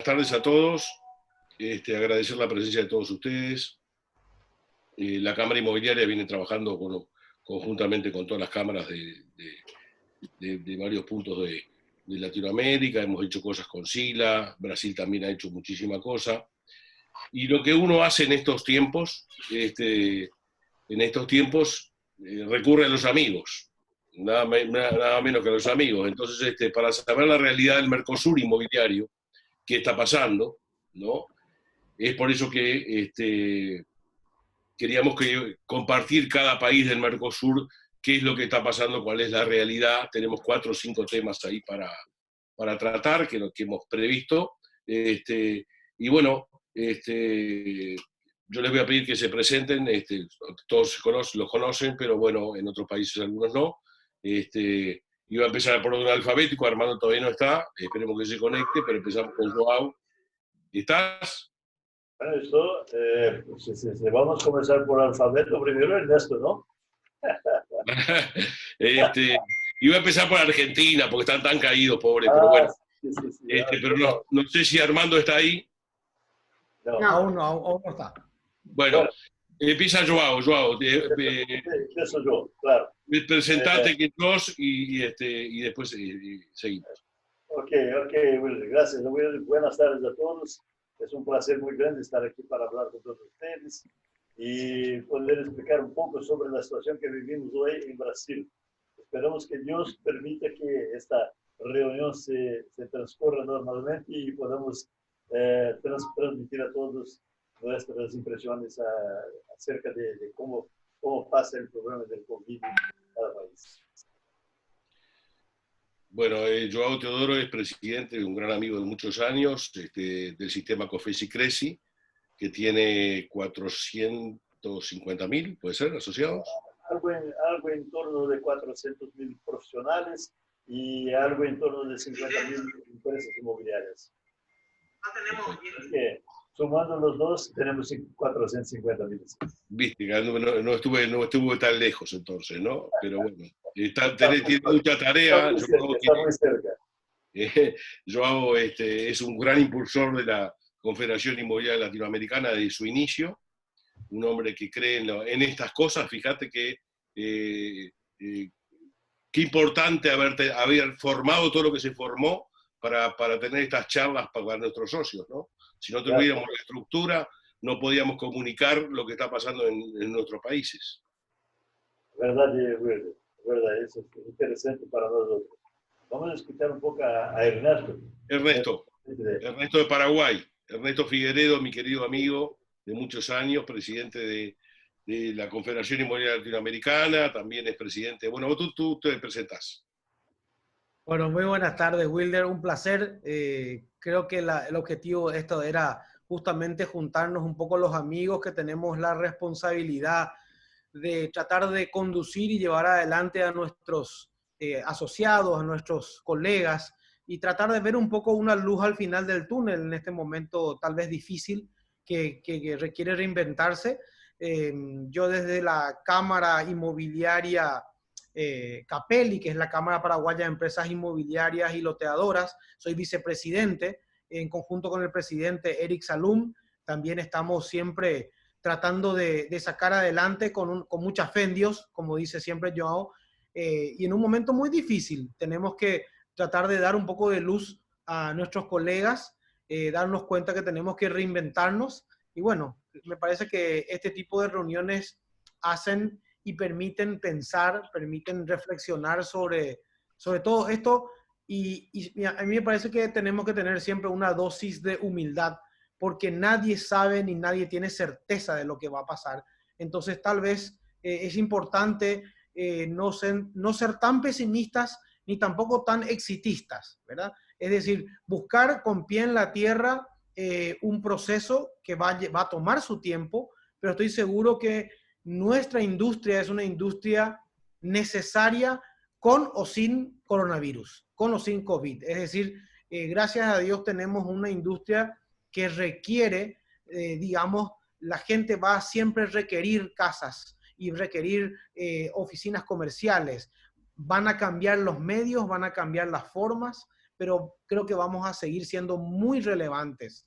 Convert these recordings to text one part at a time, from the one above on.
tardes a todos. Agradecer la presencia de todos ustedes. La Cámara Inmobiliaria viene trabajando conjuntamente con todas las cámaras de varios puntos de Latinoamérica. Hemos hecho cosas con SILA, Brasil también ha hecho muchísima cosa. Y lo que uno hace en estos tiempos, recurre a los amigos, nada menos que a los amigos. Entonces, para saber la realidad del Mercosur inmobiliario, qué está pasando, ¿no? Es por eso que queríamos compartir cada país del Mercosur, qué es lo que está pasando, cuál es la realidad. Tenemos 4 o 5 temas ahí para tratar, que hemos previsto. Y bueno, yo les voy a pedir que se presenten. Todos los conocen, pero bueno, en otros países algunos no. Iba a empezar por orden alfabético. Armando todavía no está, esperemos que se conecte, pero empezamos con Joao. ¿Estás? Bueno, vamos a comenzar por alfabeto primero, Ernesto, ¿no? Iba a empezar por Argentina, porque están tan caídos, pobres, pero bueno. Sí. Pero no sé si Armando está ahí. No, aún no está. Bueno, empieza Joao. Empiezo yo, claro. Presentate que sos y después seguimos. Ok, Will, gracias. Buenas tardes a todos. Es un placer muy grande estar aquí para hablar con todos ustedes y poder explicar un poco sobre la situación que vivimos hoy en Brasil. Esperamos que Dios permita que esta reunión se transcurra normalmente y podamos transmitir a todos nuestras impresiones acerca de cómo pasa el problema del COVID en cada país. Bueno, Joao Teodoro es presidente, un gran amigo de muchos años, del sistema COFESI Creci, que tiene 450.000, ¿puede ser, asociados? Algo en torno de 400.000 profesionales y algo en torno de 50.000 empresas inmobiliarias. Sumando los dos, tenemos 450.000. Viste, no estuve tan lejos entonces, ¿no? Pero bueno, tiene mucha tarea. Está muy cerca. Joao es un gran impulsor de la Confederación Inmobiliaria Latinoamericana desde su inicio, un hombre que cree en estas cosas. Fíjate que qué importante haber formado todo lo que se formó para tener estas charlas para nuestros socios, ¿no? Si no tuviéramos la estructura, no podíamos comunicar lo que está pasando en nuestros países. Verdad, eso es interesante para nosotros. Vamos a escuchar un poco a Ernesto. Ernesto de Paraguay. Ernesto Figueredo, mi querido amigo de muchos años, presidente de la Confederación Inmobiliaria Latinoamericana, también es presidente. Bueno, tú te presentás. Bueno, muy buenas tardes, Wilder. Un placer. Creo que el objetivo de esto era justamente juntarnos un poco los amigos que tenemos la responsabilidad de tratar de conducir y llevar adelante a nuestros asociados, a nuestros colegas, y tratar de ver un poco una luz al final del túnel en este momento tal vez difícil que requiere reinventarse. Yo desde la Cámara Inmobiliaria Capelli, que es la Cámara Paraguaya de Empresas Inmobiliarias y Loteadoras, soy vicepresidente en conjunto con el presidente Eric Salum. También estamos siempre tratando de sacar adelante con mucha fe en Dios, como dice siempre Joao, y en un momento muy difícil tenemos que tratar de dar un poco de luz a nuestros colegas, darnos cuenta que tenemos que reinventarnos. Y bueno, me parece que este tipo de reuniones hacen y permiten pensar, permiten reflexionar sobre todo esto. Y a mí me parece que tenemos que tener siempre una dosis de humildad, porque nadie sabe ni nadie tiene certeza de lo que va a pasar. Entonces tal vez es importante no ser tan pesimistas ni tampoco tan exitistas, ¿verdad? Es decir, buscar con pie en la tierra un proceso que va a tomar su tiempo, pero estoy seguro que nuestra industria es una industria necesaria con o sin coronavirus, con o sin COVID. Es decir, gracias a Dios tenemos una industria que requiere, digamos, la gente va a siempre requerir casas y requerir oficinas comerciales. Van a cambiar los medios, van a cambiar las formas, pero creo que vamos a seguir siendo muy relevantes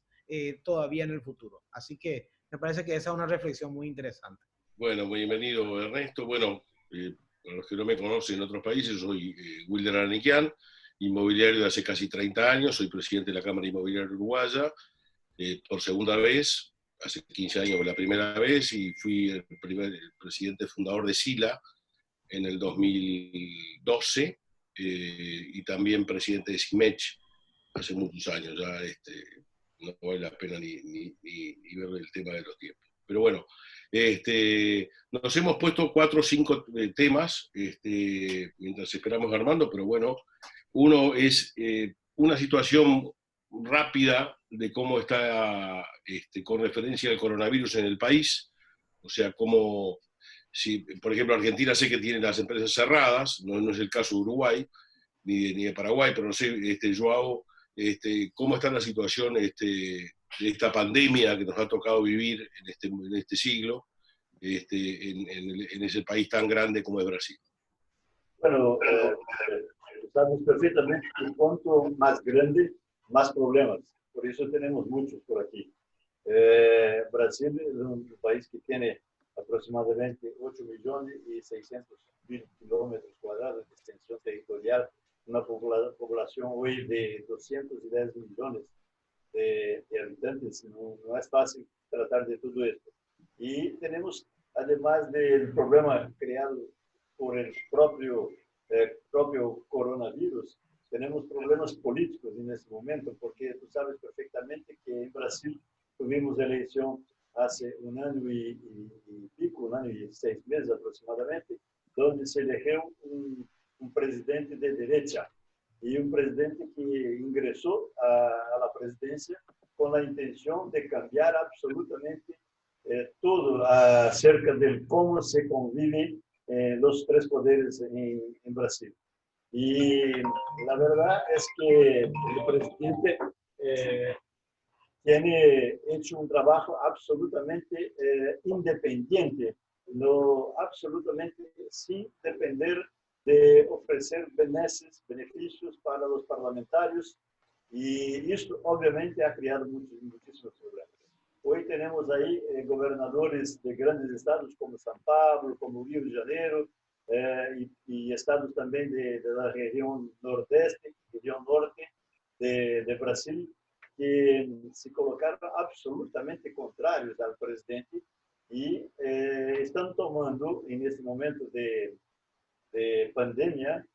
todavía en el futuro. Así que me parece que esa es una reflexión muy interesante. Bueno, bienvenido Ernesto. Bueno, para los que no me conocen en otros países, soy Wilder Araniquian, inmobiliario de hace casi 30 años, soy presidente de la Cámara Inmobiliaria Uruguaya, por segunda vez, hace 15 años la primera vez, y fui el presidente fundador de SILA en el 2012, y también presidente de CIMECH hace muchos años, ya no vale la pena ni ver el tema de los tiempos. Pero bueno, nos hemos puesto 4 o 5 temas mientras esperamos a Armando, pero bueno, uno es una situación rápida de cómo está con referencia al coronavirus en el país, o sea, cómo, si, por ejemplo, Argentina sé que tiene las empresas cerradas, no es el caso de Uruguay, ni de Paraguay, pero no sé, Joao, cómo está la situación de esta pandemia que nos ha tocado vivir en este siglo, en ese país tan grande como es Brasil. Bueno, sabemos perfectamente que cuanto más grande, más problemas. Por eso tenemos muchos por aquí. Brasil es un país que tiene aproximadamente 8.600.000 kilómetros cuadrados de extensión territorial, una población hoy de 210 millones de habitantes. No es fácil tratar de todo esto. Y tenemos, además del problema creado por el propio coronavirus, tenemos problemas políticos en este momento, porque tú sabes perfectamente que en Brasil tuvimos elección hace un año y pico, un año y 6 meses aproximadamente, donde se eligió un presidente de derecha y un presidente que ingresó a la presidencia con la intención de cambiar absolutamente todo acerca de cómo se conviven los 3 poderes en Brasil. Y la verdad es que el presidente tiene hecho un trabajo absolutamente independiente, absolutamente sin depender de ofrecer beneficios para los parlamentarios, y esto obviamente ha creado muchísimos problemas. Hoy tenemos ahí gobernadores de grandes estados como São Paulo, como Río de Janeiro, y estados también de la región nordeste, región norte de Brasil, que se colocaron absolutamente contrarios al presidente y están tomando en este momento de pandemia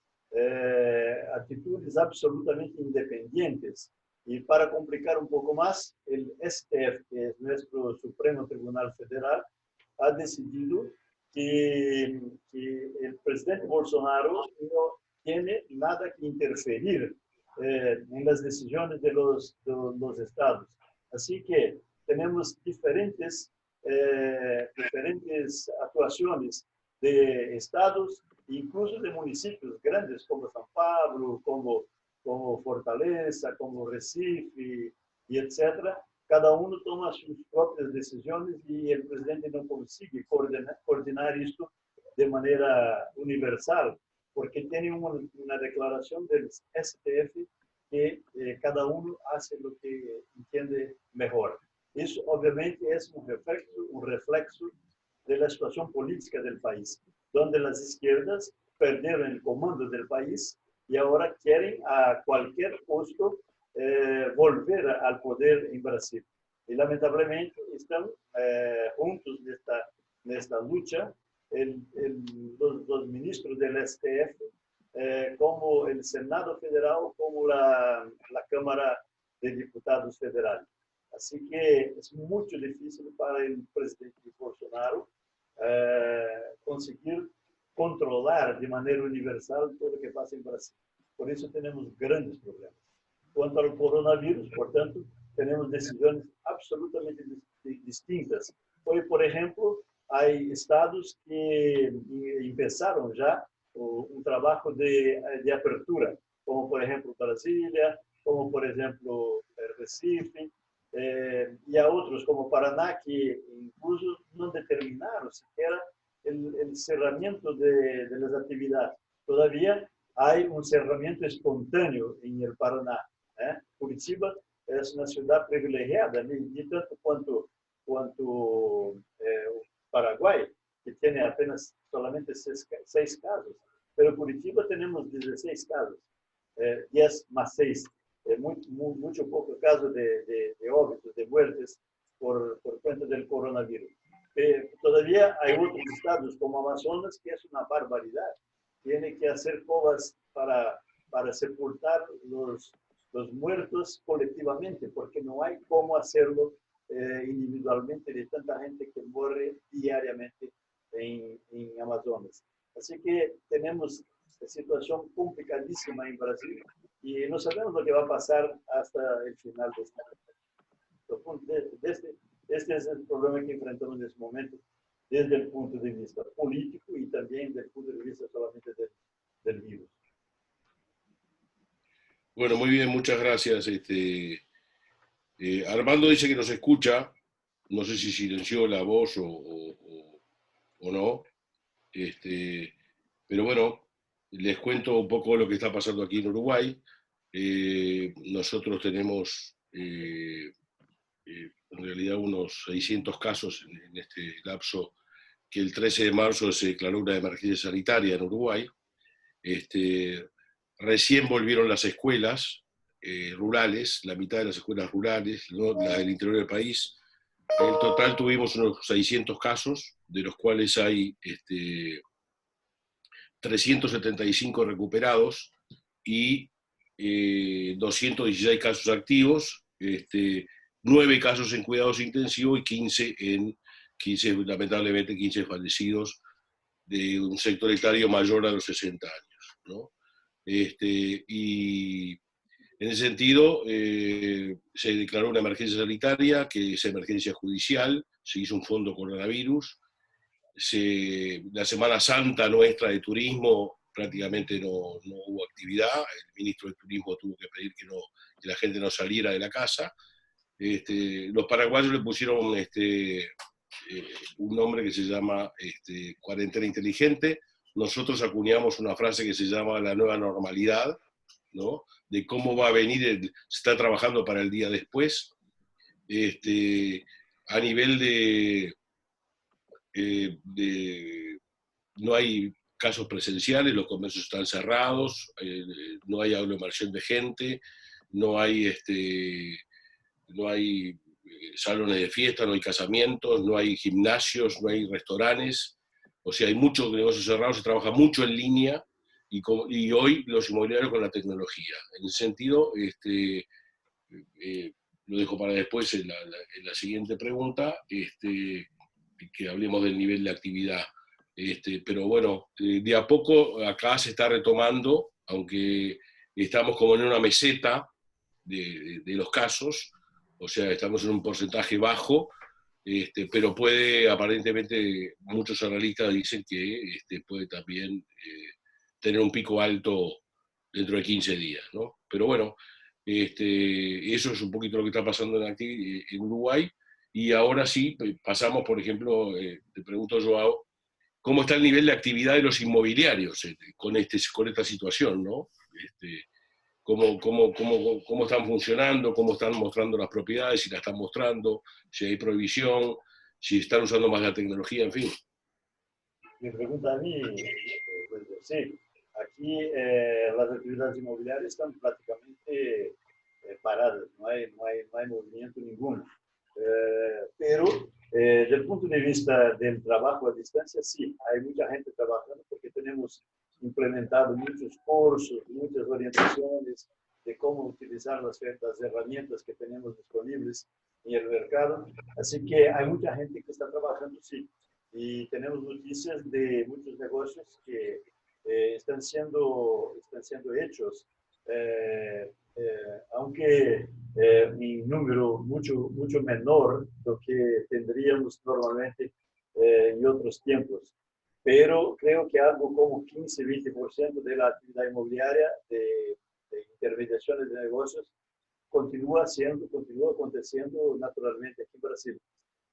actitudes absolutamente independientes. Y para complicar un poco más, el STF, que es nuestro Supremo Tribunal Federal, ha decidido que el presidente Bolsonaro no tiene nada que interferir en las decisiones de los estados. Así que tenemos diferentes actuaciones de estados, incluso de municipios grandes como São Paulo, como Fortaleza, como Recife, y etcétera. Cada uno toma sus propias decisiones y el presidente no consigue coordinar esto de manera universal, porque tiene una declaración del STF que cada uno hace lo que entiende mejor. Eso obviamente es un reflexo de la situación política del país, donde las izquierdas perdieron el comando del país y ahora quieren a cualquier costo volver al poder en Brasil. Y lamentablemente están juntos en esta lucha los ministros del STF, como el Senado Federal, como la Cámara de Diputados Federal. Así que es mucho difícil para el presidente Bolsonaro conseguir controlar de manera universal todo lo que pasa en Brasil. Por eso tenemos grandes problemas. Cuanto al coronavirus, por tanto, tenemos decisiones absolutamente distintas. Hoy, por ejemplo, hay estados que empezaron ya un trabajo de apertura, como por ejemplo Brasilia, como por ejemplo Recife, y a otros como Paraná, que incluso no determinaron siquiera el cerramiento de las actividades. Todavía hay un cerramiento espontáneo en el Paraná. Curitiba es una ciudad privilegiada, ni tanto cuanto Paraguay, que tiene apenas solamente 6 casos. Pero Curitiba tenemos 16 casos, 10 más 6. Mucho poco caso de óbitos, de muertes por cuenta del coronavirus. Todavía hay otros estados como Amazonas que es una barbaridad. Tiene que hacer covas para sepultar los muertos colectivamente, porque no hay cómo hacerlo individualmente de tanta gente que muere diariamente en Amazonas. Así que tenemos una situación complicadísima en Brasil y no sabemos lo que va a pasar hasta el final de este año. Este es el problema que enfrentamos en este momento, desde el punto de vista político y también desde el punto de vista solamente del virus. Bueno, muy bien, muchas gracias. Armando dice que nos escucha, no sé si silenció la voz o no, pero bueno, les cuento un poco lo que está pasando aquí en Uruguay. Nosotros tenemos en realidad unos 600 casos en este lapso, que el 13 de marzo se declaró una emergencia sanitaria en Uruguay. Recién volvieron las escuelas rurales, la mitad de las escuelas rurales, ¿no? La del interior del país. En total tuvimos unos 600 casos, de los cuales hay 375 recuperados y 216 casos activos, 9 casos en cuidados intensivos y 15 lamentablemente 15 fallecidos de un sector etario mayor a los 60 años, ¿no? Y en ese sentido, se declaró una emergencia sanitaria, que es emergencia judicial, se hizo un fondo coronavirus. La Semana Santa nuestra de turismo prácticamente no hubo actividad, el ministro de Turismo tuvo que pedir que la gente no saliera de la casa. Los paraguayos le pusieron un nombre que se llama cuarentena inteligente. Nosotros acuñamos una frase que se llama la nueva normalidad, ¿no? De cómo va a venir, se está trabajando para el día después. A nivel no hay casos presenciales, los comercios están cerrados, no hay aglomeración de gente, no hay salones de fiesta, no hay casamientos, no hay gimnasios, no hay restaurantes. O sea, hay muchos negocios cerrados, se trabaja mucho en línea y hoy los inmobiliarios con la tecnología. En ese sentido, lo dejo para después en la siguiente pregunta, que hablemos del nivel de actividad. Pero bueno, de a poco acá se está retomando, aunque estamos como en una meseta de los casos, o sea, estamos en un porcentaje bajo, pero aparentemente, muchos analistas dicen que puede también tener un pico alto dentro de 15 días, ¿no? Pero bueno, eso es un poquito lo que está pasando en Uruguay. Y ahora sí, pasamos, por ejemplo, te pregunto, Joao, ¿cómo está el nivel de actividad de los inmobiliarios con esta situación, ¿no? Cómo están funcionando, cómo están mostrando las propiedades, si las están mostrando, si hay prohibición, si están usando más la tecnología, en fin. Me pregunta a mí, pues, sí, aquí las actividades inmobiliarias están prácticamente paradas, no hay movimiento ninguno. Pero desde el punto de vista del trabajo a distancia, sí, hay mucha gente trabajando porque tenemos implementado muchos cursos, muchas orientaciones de cómo utilizar las herramientas que tenemos disponibles en el mercado. Así que hay mucha gente que está trabajando, sí. Y tenemos noticias de muchos negocios que están siendo hechos, aunque en número mucho menor de lo que tendríamos normalmente en otros tiempos. Pero creo que algo como 15-20% de la actividad inmobiliaria de intermediaciones de negocios continúa aconteciendo naturalmente aquí en Brasil,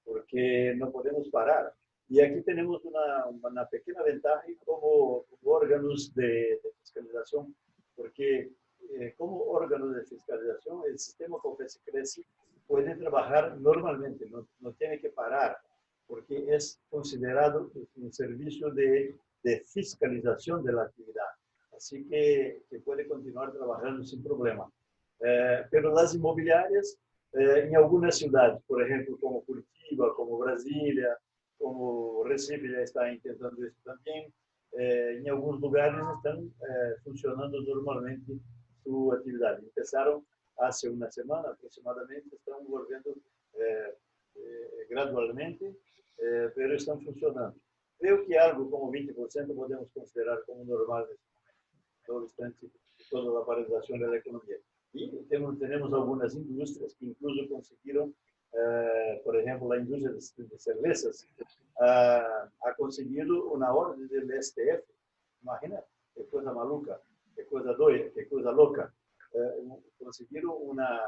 porque no podemos parar. Y aquí tenemos una pequeña ventaja como órganos de fiscalización, porque como órganos de fiscalización, el sistema COFECE crece puede trabajar normalmente, no tiene que parar, porque es considerado un servicio de fiscalización de la actividad. Así que puede continuar trabajando sin problema. Pero las inmobiliarias, en algunas ciudades, por ejemplo, como Curitiba, como Brasilia, como Recife ya está intentando eso también, en algunos lugares están funcionando normalmente su actividad. Empezaron hace una semana aproximadamente, están volviendo gradualmente, pero están funcionando. Creo que algo como 20% podemos considerar como normal en este momento, todo instante, toda la paralización de la economía. Y tenemos algunas industrias que incluso consiguieron, por ejemplo, la industria de cervezas, ha conseguido una orden del STF. Imagina, qué cosa maluca, qué cosa doida, qué cosa loca. Consiguieron una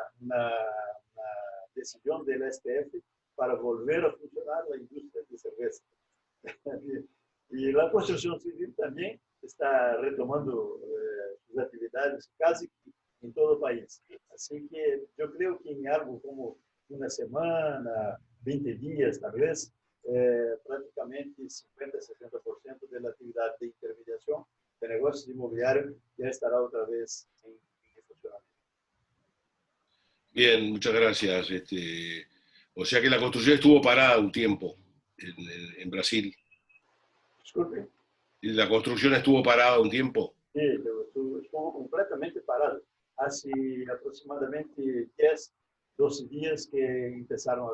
decisión del STF para volver a funcionar la industria de cerveza. Y la construcción civil también está retomando sus actividades casi en todo el país. Así que yo creo que en algo como una semana, 20 días tal vez, prácticamente 50-60% de la actividad de intermediación de negocios inmobiliarios ya estará otra vez en funcionamiento. Bien, muchas gracias. O sea que la construcción estuvo parada un tiempo en Brasil. Disculpe. ¿Y la construcción estuvo parada un tiempo? Sí, estuvo completamente parado. Hace aproximadamente 10, 12 días que empezaron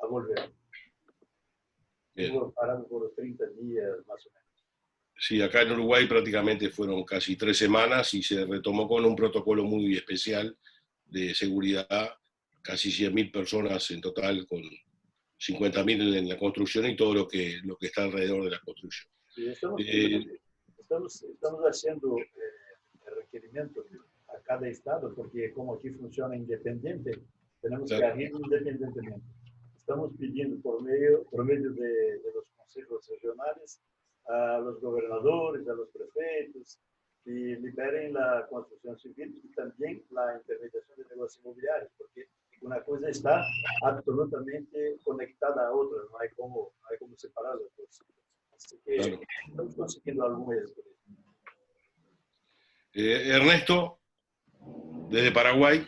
a volver. Estuvo parado por 30 días más o menos. Sí, acá en Uruguay prácticamente fueron casi 3 semanas y se retomó con un protocolo muy especial de seguridad, casi 100.000 personas en total, con 50.000 en la construcción y todo lo que está alrededor de la construcción. Sí, estamos haciendo requerimientos a cada estado, porque como aquí funciona independiente, tenemos que agir independientemente. Estamos pidiendo por medio de los consejos regionales a los gobernadores, a los prefeitos, que liberen la construcción civil y también la intermediación de negocios inmobiliarios, porque una cosa está absolutamente conectada a otra, no hay como separar las cosas. Así que claro, estamos consiguiendo algún éxito. Ernesto, desde Paraguay.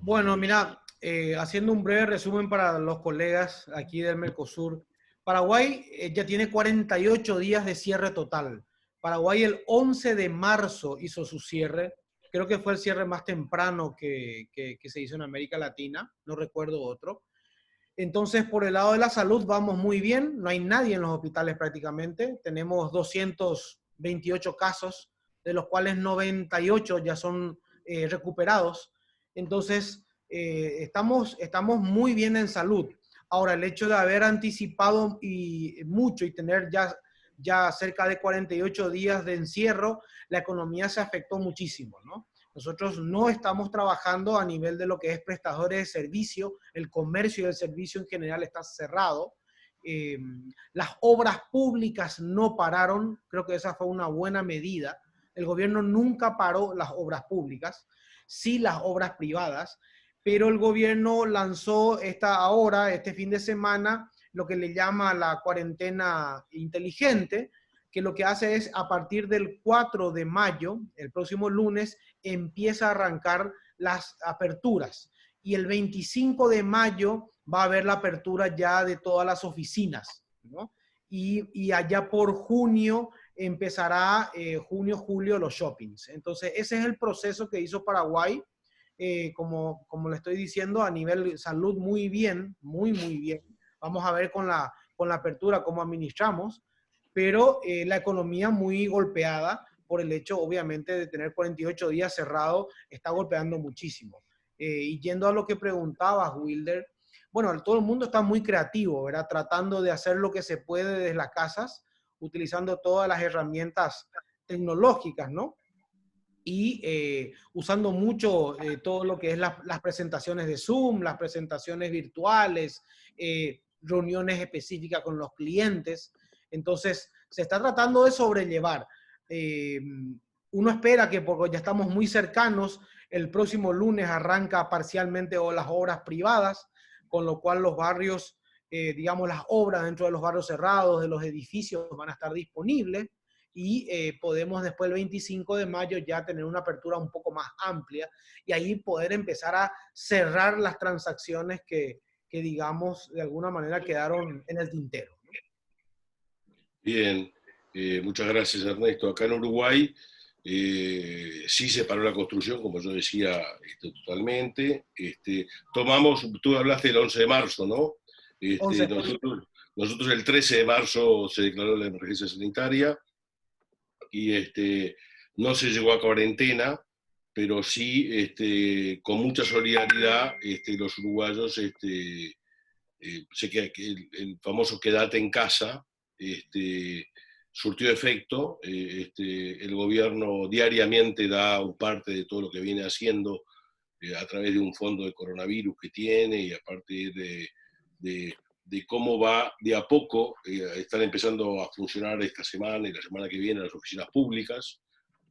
Bueno, mira, haciendo un breve resumen para los colegas aquí del Mercosur, Paraguay ya tiene 48 días de cierre total. Paraguay el 11 de marzo hizo su cierre. Creo que fue el cierre más temprano que se hizo en América Latina. No recuerdo otro. Entonces, por el lado de la salud vamos muy bien. No hay nadie en los hospitales prácticamente. Tenemos 228 casos, de los cuales 98 ya son recuperados. Entonces, estamos muy bien en salud. Ahora, el hecho de haber anticipado mucho y tener ya cerca de 48 días de encierro, la economía se afectó muchísimo, ¿no? Nosotros no estamos trabajando a nivel de lo que es prestadores de servicio, el comercio y el servicio en general está cerrado. Las obras públicas no pararon, creo que esa fue una buena medida. El gobierno nunca paró las obras públicas, sí las obras privadas, pero el gobierno lanzó este fin de semana, lo que le llama la cuarentena inteligente, que lo que hace es a partir del 4 de mayo, el próximo lunes, empieza a arrancar las aperturas. Y el 25 de mayo va a haber la apertura ya de todas las oficinas, ¿no? Y allá por junio empezará, junio, julio, los shoppings. Entonces, ese es el proceso que hizo Paraguay. Como le estoy diciendo, a nivel salud muy bien, muy bien. Vamos a ver con la apertura cómo administramos, pero la economía muy golpeada por el hecho, obviamente, de tener 48 días cerrado, está golpeando muchísimo. Y yendo a lo que preguntabas, Wilder, bueno, todo el mundo está muy creativo, ¿verdad? Tratando de hacer lo que se puede desde las casas, utilizando todas las herramientas tecnológicas, ¿no? Y usando mucho todo lo que es las presentaciones de Zoom, las presentaciones virtuales, reuniones específicas con los clientes. Entonces, se está tratando de sobrellevar. Uno espera que, porque ya estamos muy cercanos, el próximo lunes arranca parcialmente las obras privadas, con lo cual los barrios, digamos, las obras dentro de los barrios cerrados, de los edificios, van a estar disponibles y podemos después el 25 de mayo ya tener una apertura un poco más amplia y ahí poder empezar a cerrar las transacciones que digamos, de alguna manera quedaron en el tintero. Bien, muchas gracias Ernesto. Acá en Uruguay sí se paró la construcción, como yo decía, totalmente. Tú hablaste del 11 de marzo, ¿no? 11 de Nosotros el 13 de marzo se declaró la emergencia sanitaria y no se llegó a cuarentena, pero sí con mucha solidaridad los uruguayos, sé que el famoso quédate en casa, surtió efecto. El gobierno diariamente da parte de todo lo que viene haciendo a través de un fondo de coronavirus que tiene y aparte de cómo va de a poco, están empezando a funcionar esta semana y la semana que viene las oficinas públicas,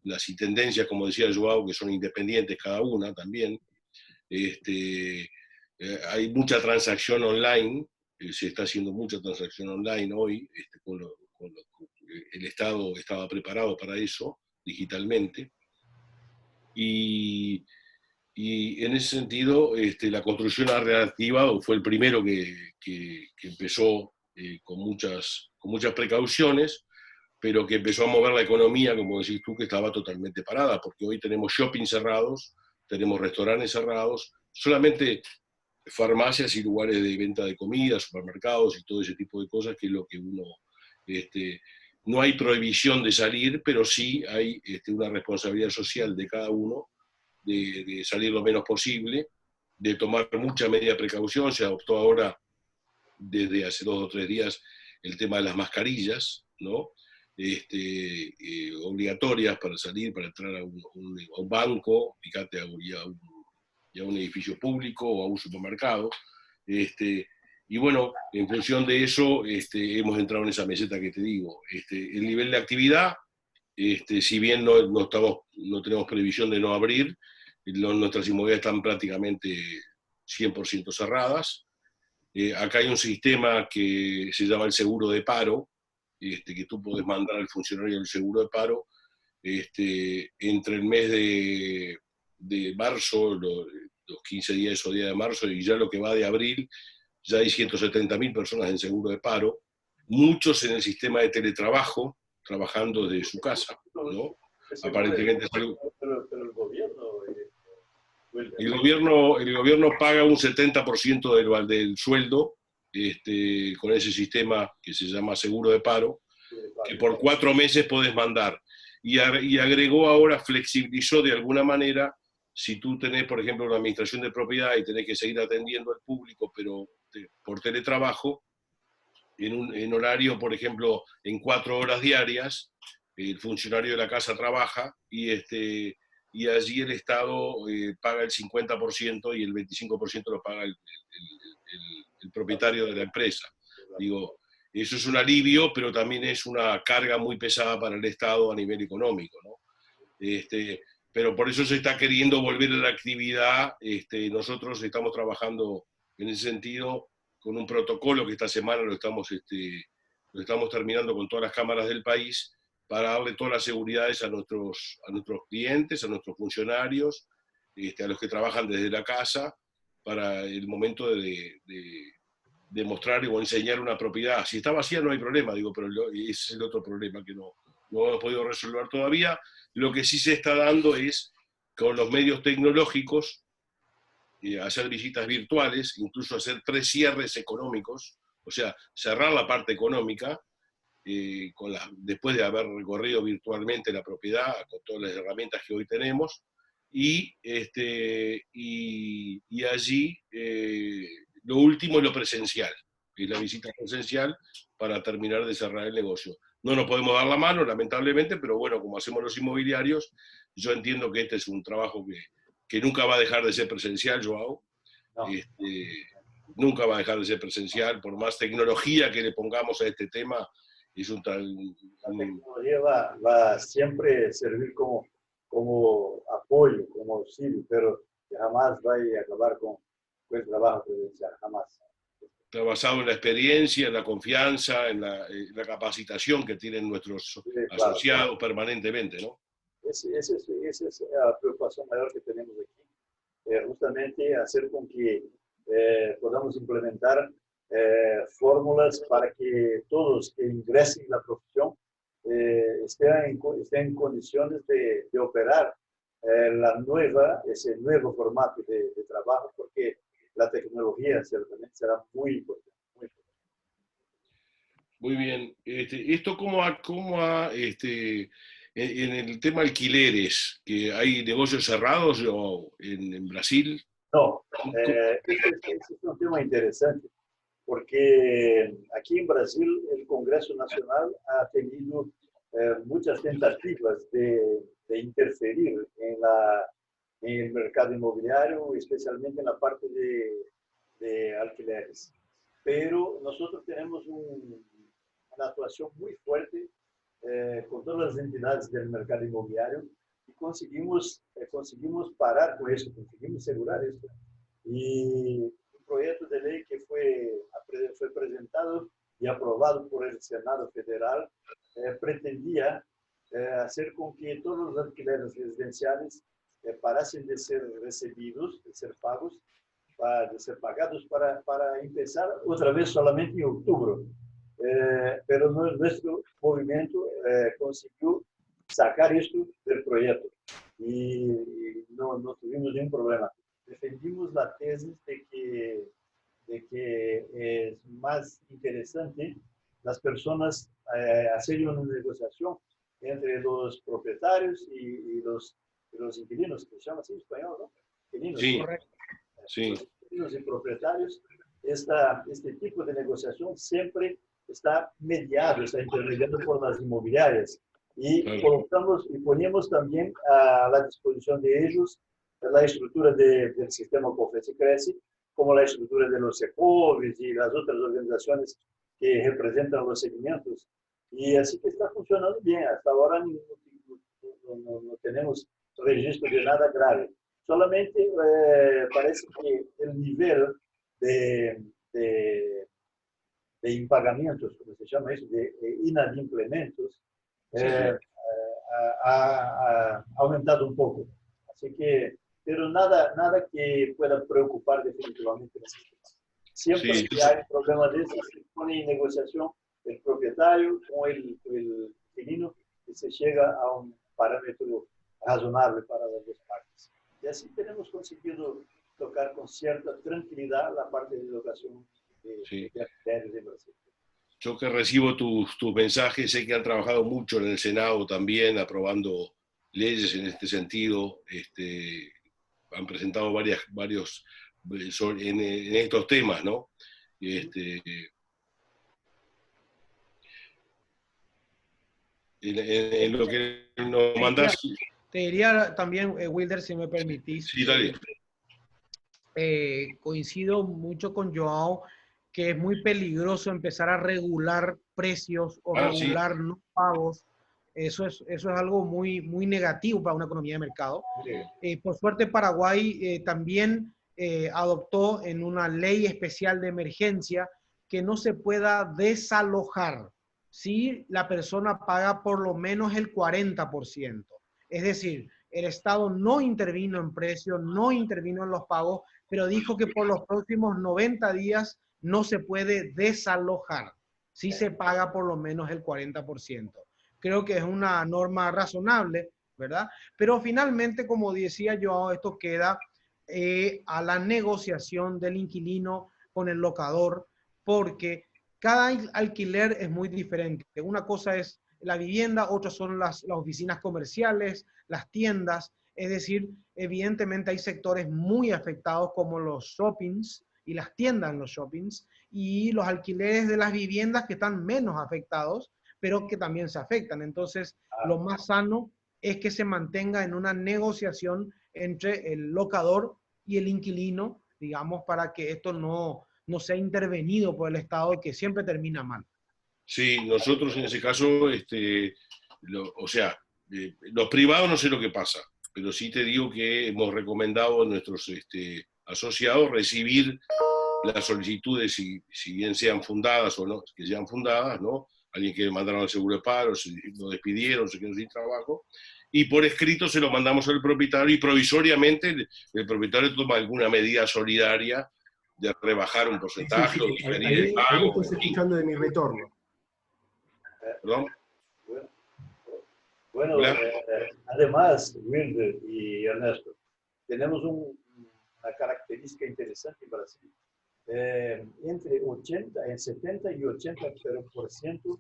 las intendencias, como decía Joao, que son independientes cada una también. Hay mucha transacción online, se está haciendo mucha transacción online hoy, el Estado estaba preparado para eso digitalmente. Y en ese sentido, la construcción reactiva fue el primero que empezó con muchas precauciones, pero que empezó a mover la economía, como decís tú, que estaba totalmente parada, porque hoy tenemos shopping cerrados, tenemos restaurantes cerrados, solamente farmacias y lugares de venta de comida, supermercados y todo ese tipo de cosas, que es lo que uno... no hay prohibición de salir, pero sí hay una responsabilidad social de cada uno de salir lo menos posible, de tomar mucha medida precaución. Se adoptó ahora, desde hace 2 o 3 días, el tema de las mascarillas, ¿no? Obligatorias para salir, para entrar a un banco, fíjate, a un edificio público o a un supermercado. Y bueno, en función de eso, hemos entrado en esa meseta que te digo. El nivel de actividad, si bien no tenemos previsión de no abrir, nuestras inmobiliarias están prácticamente 100% cerradas. Acá hay un sistema que se llama el seguro de paro, que tú podés mandar al funcionario del seguro de paro entre el mes de marzo, los 15 días o días de marzo, y ya lo que va de abril, ya hay 170.000 personas en seguro de paro, muchos en el sistema de teletrabajo, trabajando desde su casa, ¿no? Aparentemente pero el gobierno... El gobierno paga un 70% del sueldo con ese sistema que se llama seguro de paro, que por 4 meses podés mandar. Y agregó ahora, flexibilizó de alguna manera, si tú tenés, por ejemplo, una administración de propiedad y tenés que seguir atendiendo al público, pero por teletrabajo, en horario, por ejemplo, en 4 horas diarias, el funcionario de la casa trabaja y allí el Estado paga el 50% y el 25% lo paga el propietario de la empresa. Digo, eso es un alivio, pero también es una carga muy pesada para el Estado a nivel económico, ¿no? Pero por eso se está queriendo volver a la actividad. Nosotros estamos trabajando en ese sentido con un protocolo que esta semana lo estamos terminando con todas las cámaras del país, para darle todas las seguridades a nuestros clientes, a nuestros funcionarios, a los que trabajan desde la casa, para el momento de mostrar o enseñar una propiedad. Si está vacía no hay problema, digo, pero ese es el otro problema que no hemos podido resolver todavía. Lo que sí se está dando es, con los medios tecnológicos, hacer visitas virtuales, incluso hacer 3 cierres económicos, o sea, cerrar la parte económica, después de haber recorrido virtualmente la propiedad con todas las herramientas que hoy tenemos, y allí lo último es lo presencial, que es la visita presencial para terminar de cerrar el negocio. No nos podemos dar la mano, lamentablemente, pero bueno, como hacemos los inmobiliarios, yo entiendo que este es un trabajo que nunca va a dejar de ser presencial, Joao. No. nunca va a dejar de ser presencial, por más tecnología que le pongamos a este tema. Es La tecnología va a siempre servir como apoyo, como auxilio, pero jamás va a acabar con el trabajo presencial, jamás. está basado en la experiencia, en la confianza, en la capacitación que tienen nuestros Sí, claro, asociados claro. permanentemente, ¿no? Esa es la preocupación mayor que tenemos aquí. Justamente hacer con que podamos implementar fórmulas para que todos que ingresen en la profesión estén en condiciones de operar ese nuevo formato de trabajo, porque la tecnología ciertamente será muy importante. Muy importante. Muy bien. ¿Esto en el tema alquileres, que hay negocios cerrados o en Brasil? No, este es un tema interesante, porque aquí en Brasil el Congreso Nacional ha tenido muchas tentativas de interferir en el mercado inmobiliario, especialmente en la parte de alquileres. Pero nosotros tenemos una actuación muy fuerte con todas las entidades del mercado inmobiliario y conseguimos parar con eso, conseguimos segurar esto. Y un proyecto de ley que fue presentado y aprobado por el Senado Federal pretendía hacer con que todos los alquileres residenciales parasen de ser recibidos, de ser pagos, de ser pagados para empezar otra vez solamente en octubre. Pero nuestro movimiento consiguió sacar esto del proyecto y no tuvimos ningún problema. Defendimos la tesis de que es más interesante las personas hacer una negociación entre los propietarios y los inquilinos, que se llama así en español, ¿no? Inquilinos. Sí, Correcto. sí, Los inquilinos y propietarios, este tipo de negociación siempre está mediado, está intermediado por las inmobiliarias. Y claro. poníamos también a la disposición de ellos la estructura del sistema COFES y CRECI, como la estructura de los SECOVIS y las otras organizaciones que representan los segmentos. Y así que está funcionando bien. Hasta ahora no tenemos registro de nada grave. Solamente parece que el nivel de impagamientos, como se llama eso, de inadimplementos, Sí, sí. ha aumentado un poco. Así que, pero nada que pueda preocupar definitivamente. Siempre Sí, que hay problemas de esos, se pone en negociación el propietario con el inquilino y se llega a un parámetro razonable para las dos partes. Y así tenemos conseguido tocar con cierta tranquilidad la parte de educación sí. de alquileres de Brasil. Yo que recibo tus mensajes, sé que han trabajado mucho en el Senado también, aprobando leyes en este sentido. Han presentado varios en estos temas, ¿no? Este, en lo que nos Te diría, mandás. te diría también, Wilder, si me permitís, Sí, dale. coincido mucho con Joao, que es muy peligroso empezar a regular precios o Ah, sí, regular no pagos. Eso es algo muy, muy negativo para una economía de mercado. Por suerte, Paraguay también adoptó en una ley especial de emergencia que no se pueda desalojar si la persona paga por lo menos el 40%. Es decir, el Estado no intervino en precios, no intervino en los pagos, pero dijo que por los próximos 90 días no se puede desalojar si se paga por lo menos el 40%. Creo que es una norma razonable, ¿verdad? Pero finalmente, como decía yo, esto queda a la negociación del inquilino con el locador, porque cada alquiler es muy diferente. Una cosa es la vivienda, otras son las oficinas comerciales, las tiendas. Es decir, evidentemente hay sectores muy afectados como los shoppings y las tiendas en los shoppings y los alquileres de las viviendas que están menos afectados, pero que también se afectan. Entonces, lo más sano es que se mantenga en una negociación entre el locador y el inquilino, digamos, para que esto no se ha intervenido por el Estado, que siempre termina mal. Sí, nosotros en ese caso, o sea, los privados no sé lo que pasa, pero sí te digo que hemos recomendado a nuestros asociados recibir las solicitudes, si bien sean fundadas o no, que sean fundadas, ¿no? Alguien que mandaron al seguro de paro, lo despidieron, se quedó sin trabajo, y por escrito se lo mandamos al propietario y provisoriamente el propietario toma alguna medida solidaria de rebajar un porcentaje o diferir el Ahí pago. estoy escuchando de mi retorno. ¿Perdón? Bueno, además, Wilder y Ernesto, tenemos una característica interesante en Brasil. Entre 70 y 80%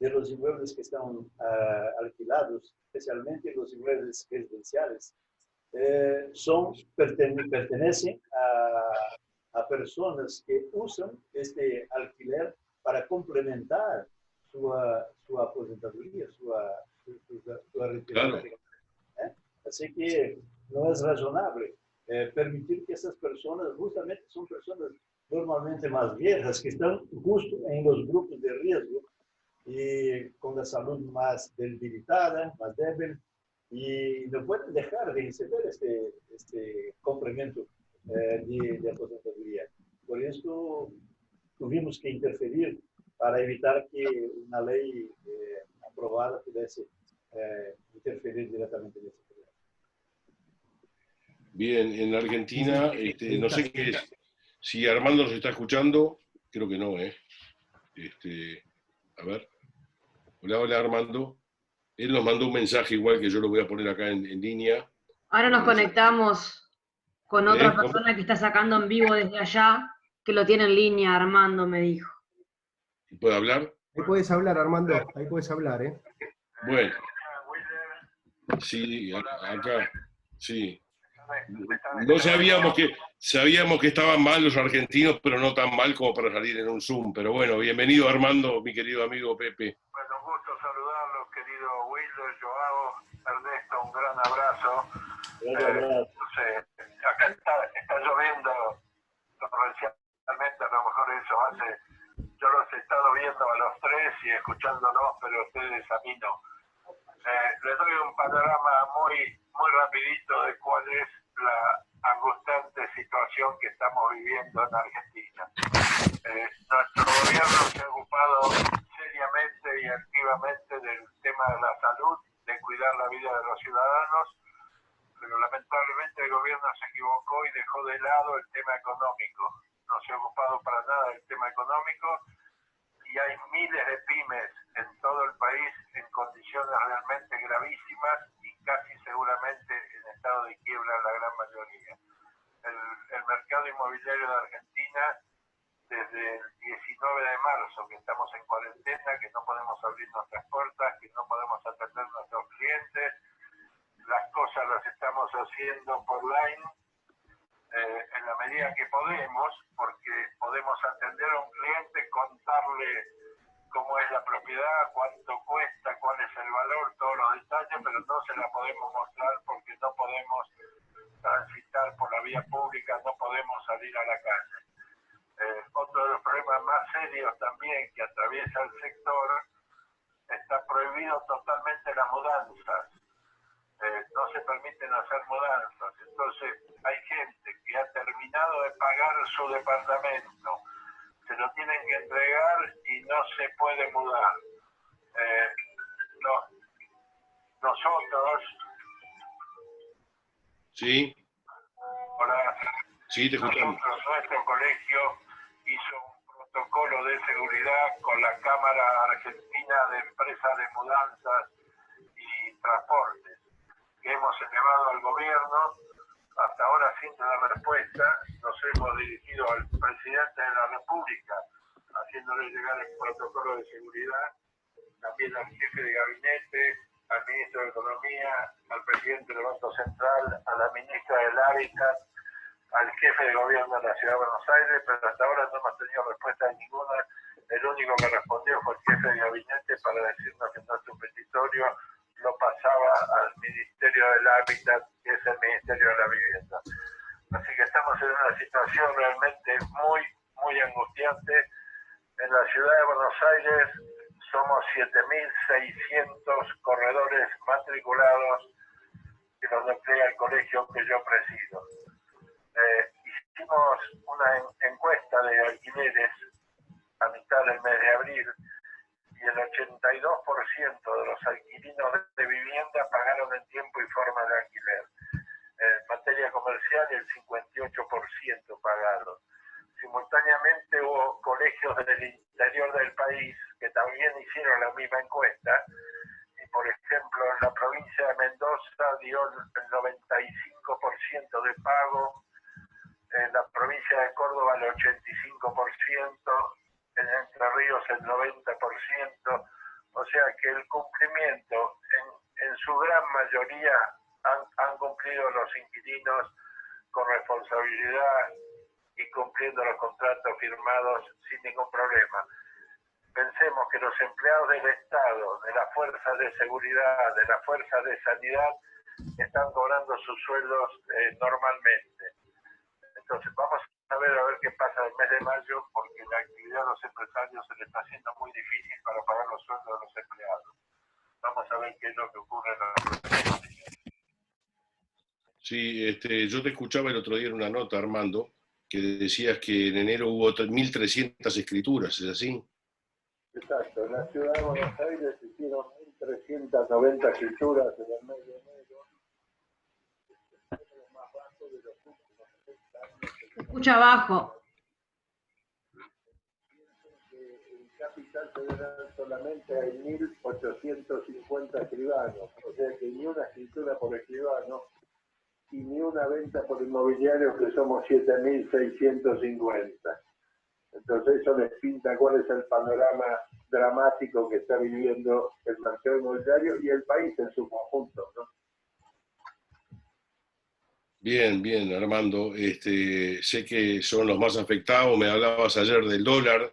de los inmuebles que están alquilados, especialmente los inmuebles residenciales, pertenecen a personas que usan este alquiler para complementar su aposentadoria, su retirada. Claro. Así que no es razonable permitir que esas personas, justamente son personas normalmente más viejas, que están justo en los grupos de riesgo y con la salud más debilitada, más débil, y no pueden dejar de recibir este complemento de aposentadoria. Por eso tuvimos que interferir para evitar que una ley aprobada pudiese interferir directamente en ese problema. Bien, en Argentina, no sé si Armando nos está escuchando, creo que no, a ver. Hola, hola Armando. Él nos mandó un mensaje igual que yo lo voy a poner acá en línea. Ahora nos conectamos con otra persona que está sacando en vivo desde allá, que lo tiene en línea, Armando me dijo. ¿Puede hablar? Ahí puedes hablar, Armando, ahí puedes hablar, Bueno. Sí, acá, sí. No sabíamos que estaban mal los argentinos, pero no tan mal como para salir en un Zoom. Pero bueno, bienvenido Armando, mi querido amigo Pepe. Bueno, un gusto saludarlos, querido Wilder, Joao, Ernesto, un gran abrazo. No sé, acá está lloviendo torrencialmente, a lo mejor eso yo los he estado viendo a los tres y escuchándolos, pero ustedes a mí no. Les doy un panorama muy rapidito de cuál es la angustiante situación que estamos viviendo en Argentina. Nuestro gobierno se ha ocupado seriamente y activamente del tema de la salud, de cuidar la vida de los ciudadanos, pero lamentablemente el gobierno se equivocó y dejó de lado el tema económico. No se ha ocupado para nada del tema económico y hay miles de pymes en todo el país en condiciones realmente gravísimas y casi seguramente en estado de quiebra la gran mayoría. El mercado inmobiliario de Argentina, desde el 19 de marzo, que estamos en cuarentena, que no podemos abrir nuestras puertas, que no podemos atender a nuestros clientes, las cosas las estamos haciendo por line, en la medida que podemos, porque podemos atender a un cliente, contarle cómo es la propiedad, cuánto cuesta, cuál es el valor, todos los detalles, pero no se la podemos mostrar porque no podemos transitar por la vía pública, no podemos salir a la calle. Otro de los problemas más serios también que atraviesa el sector, está prohibido totalmente las mudanzas. No se permiten hacer mudanzas. Entonces hay gente que ha terminado de pagar su departamento, se lo tienen que entregar y no se puede mudar. Nosotros... Sí. Hola. Sí, te escuchamos. Nuestro colegio hizo un protocolo de seguridad con la Cámara Argentina de Empresas de Mudanzas y Transportes, que hemos elevado al gobierno. Hasta ahora, sin tener respuesta, nos hemos dirigido al presidente de la República, haciéndole llegar el protocolo de seguridad, también al jefe de gabinete, al ministro de Economía, al presidente del Banco Central, a la ministra del Hábitat, al jefe de gobierno de la Ciudad de Buenos Aires, pero hasta ahora no hemos tenido respuesta ninguna. El único que respondió fue el jefe de gabinete para decirnos que nuestro petitorio lo pasaba al Ministerio del Hábitat, que es el Ministerio de la Vivienda. Así que estamos en una situación realmente muy muy angustiante. En la ciudad de Buenos Aires somos 7.600 corredores matriculados que los emplea el colegio que yo presido. Hicimos una encuesta de alquileres a mitad del mes de abril y el 82% de los alquilinos de vivienda pagaron en tiempo y forma de alquiler. En materia comercial el 58% pagaron. Simultáneamente hubo colegios del interior del país que también hicieron la misma encuesta y, por ejemplo, en la provincia de Mendoza dio el 95% de pago, en la provincia de Córdoba el 85%, en Entre Ríos el 90%, o sea que el cumplimiento en su gran mayoría han cumplido los inquilinos con responsabilidad y cumpliendo los contratos firmados sin ningún problema. Pensemos que los empleados del Estado, de las fuerzas de seguridad, de las fuerzas de sanidad, están cobrando sus sueldos normalmente. Entonces vamos a ver qué pasa el mes de mayo, porque la actividad de los empresarios se le está haciendo muy difícil para pagar los sueldos de los empleados. Vamos a ver qué es lo que ocurre en la próxima. Sí, yo te escuchaba el otro día en una nota, Armando, que decías que en enero hubo 1.300 escrituras, ¿es así? Exacto, en la ciudad de Buenos Aires se hicieron 1.390 escrituras en el mes de enero. Es lo más bajo de los últimos 30 años. Se escucha bajo. En Capital Federal solamente hay 1.850 escribanos, o sea que ni una escritura por escribano y ni una venta por inmobiliario, que somos 7.650. Entonces eso les pinta cuál es el panorama dramático que está viviendo el mercado inmobiliario y el país en su conjunto, ¿no? Bien, bien, Armando. Sé que son los más afectados. Me hablabas ayer del dólar.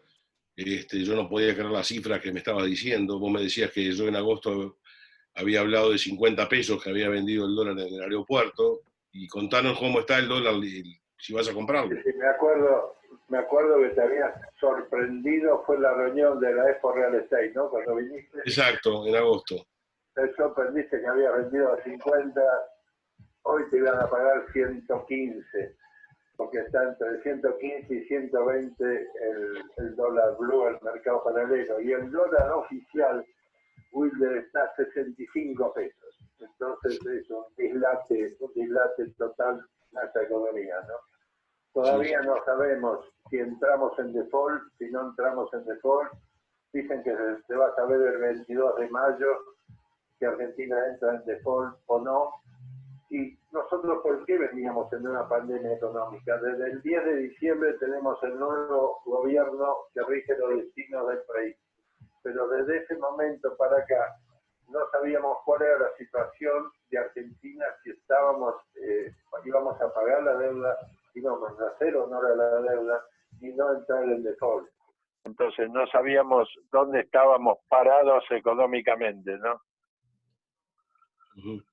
Yo no podía creer las cifras que me estabas diciendo. Vos me decías que yo en agosto había hablado de 50 pesos que había vendido el dólar en el aeropuerto. Y contanos cómo está el dólar, si vas a comprarlo. Sí, me acuerdo que te habías sorprendido, fue la reunión de la Expo Real Estate, ¿no? Cuando viniste. Exacto, en agosto. Te sorprendiste que había vendido a 50, hoy te iban a pagar 115, porque está entre 115 y 120 el dólar blue, el mercado paralelo, y el dólar oficial, Wilder, está a 65 pesos. Entonces es un dislate total en esta economía, ¿no? Todavía no sabemos si entramos en default, si no entramos en default. Dicen que se va a saber el 22 de mayo si Argentina entra en default o no. Y nosotros, ¿por qué veníamos en una pandemia económica? Desde el 10 de diciembre tenemos el nuevo gobierno que rige los destinos del país. Pero desde ese momento para acá no sabíamos cuál era la situación de Argentina, si íbamos a pagar la deuda, íbamos a hacer honor a la deuda y no entrar en default. Entonces no sabíamos dónde estábamos parados económicamente, ¿no? Uh-huh.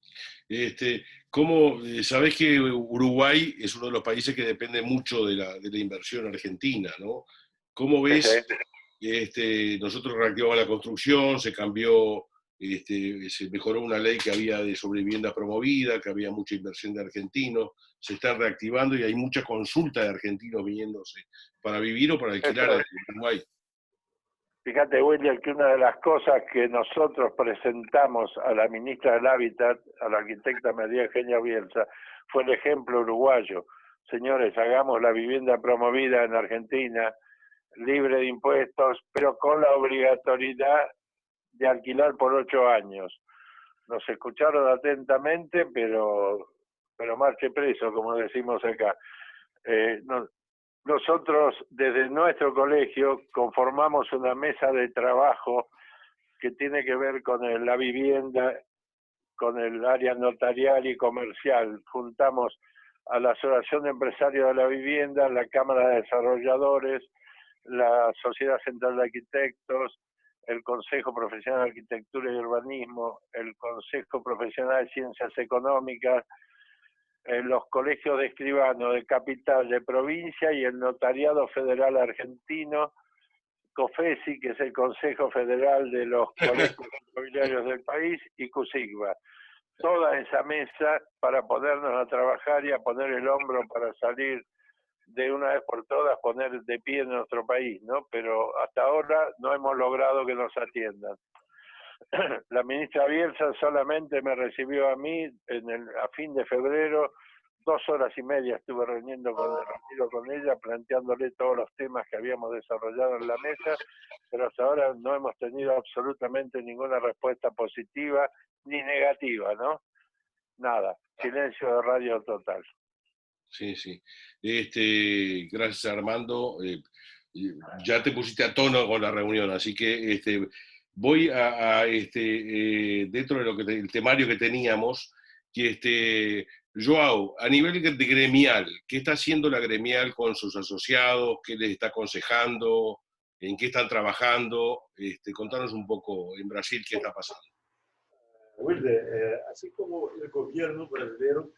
Sabés que Uruguay es uno de los países que depende mucho de la inversión argentina, ¿no? ¿Cómo ves? Nosotros reactivamos la construcción, se cambió, se mejoró una ley que había de sobrevivienda promovida, que había mucha inversión de argentinos, se está reactivando y hay mucha consulta de argentinos viniéndose para vivir o para alquilar en Uruguay. Fíjate, William, que una de las cosas que nosotros presentamos a la ministra del Hábitat, a la arquitecta María Eugenia Bielsa, fue el ejemplo uruguayo. Señores, hagamos la vivienda promovida en Argentina, libre de impuestos, pero con la obligatoriedad de alquilar por 8 años. Nos escucharon atentamente, pero marche preso, como decimos acá. Nosotros, desde nuestro colegio, conformamos una mesa de trabajo que tiene que ver con la vivienda, con el área notarial y comercial. Juntamos a la Asociación de Empresarios de la Vivienda, la Cámara de Desarrolladores, la Sociedad Central de Arquitectos, el Consejo Profesional de Arquitectura y Urbanismo, el Consejo Profesional de Ciencias Económicas, los colegios de escribanos de capital, de provincia y el Notariado Federal Argentino, COFESI, que es el Consejo Federal de los Colegios Inmobiliarios del país, y CUSIGBA. Toda esa mesa para ponernos a trabajar y a poner el hombro para salir de una vez por todas, poner de pie en nuestro país, ¿no? Pero hasta ahora no hemos logrado que nos atiendan. La ministra Bielsa solamente me recibió a mí a fin de febrero, 2 horas y media estuve reunido con ella, planteándole todos los temas que habíamos desarrollado en la mesa, pero hasta ahora no hemos tenido absolutamente ninguna respuesta positiva ni negativa, ¿no? Nada, silencio de radio total. Sí, sí. Gracias, Armando. Ya te pusiste a tono con la reunión, así que voy dentro de lo que el temario que teníamos, que Joao, a nivel de gremial, ¿qué está haciendo la gremial con sus asociados? ¿Qué les está aconsejando? ¿En qué están trabajando? Contanos un poco en Brasil qué está pasando. Wilder, así como el gobierno brasileño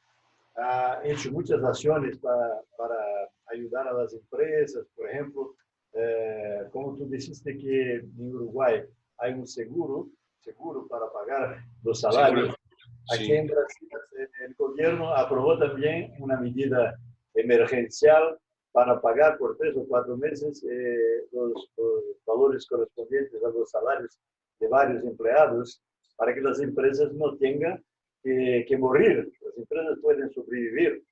ha hecho muchas acciones para ayudar a las empresas, por ejemplo, como tú dijiste que en Uruguay hay un seguro para pagar los salarios. Aquí en Brasil el gobierno aprobó también una medida emergencial para pagar por 3 o 4 meses los valores correspondientes a los salarios de varios empleados, para que las empresas no tengan que morir. Las empresas pueden sobrevivir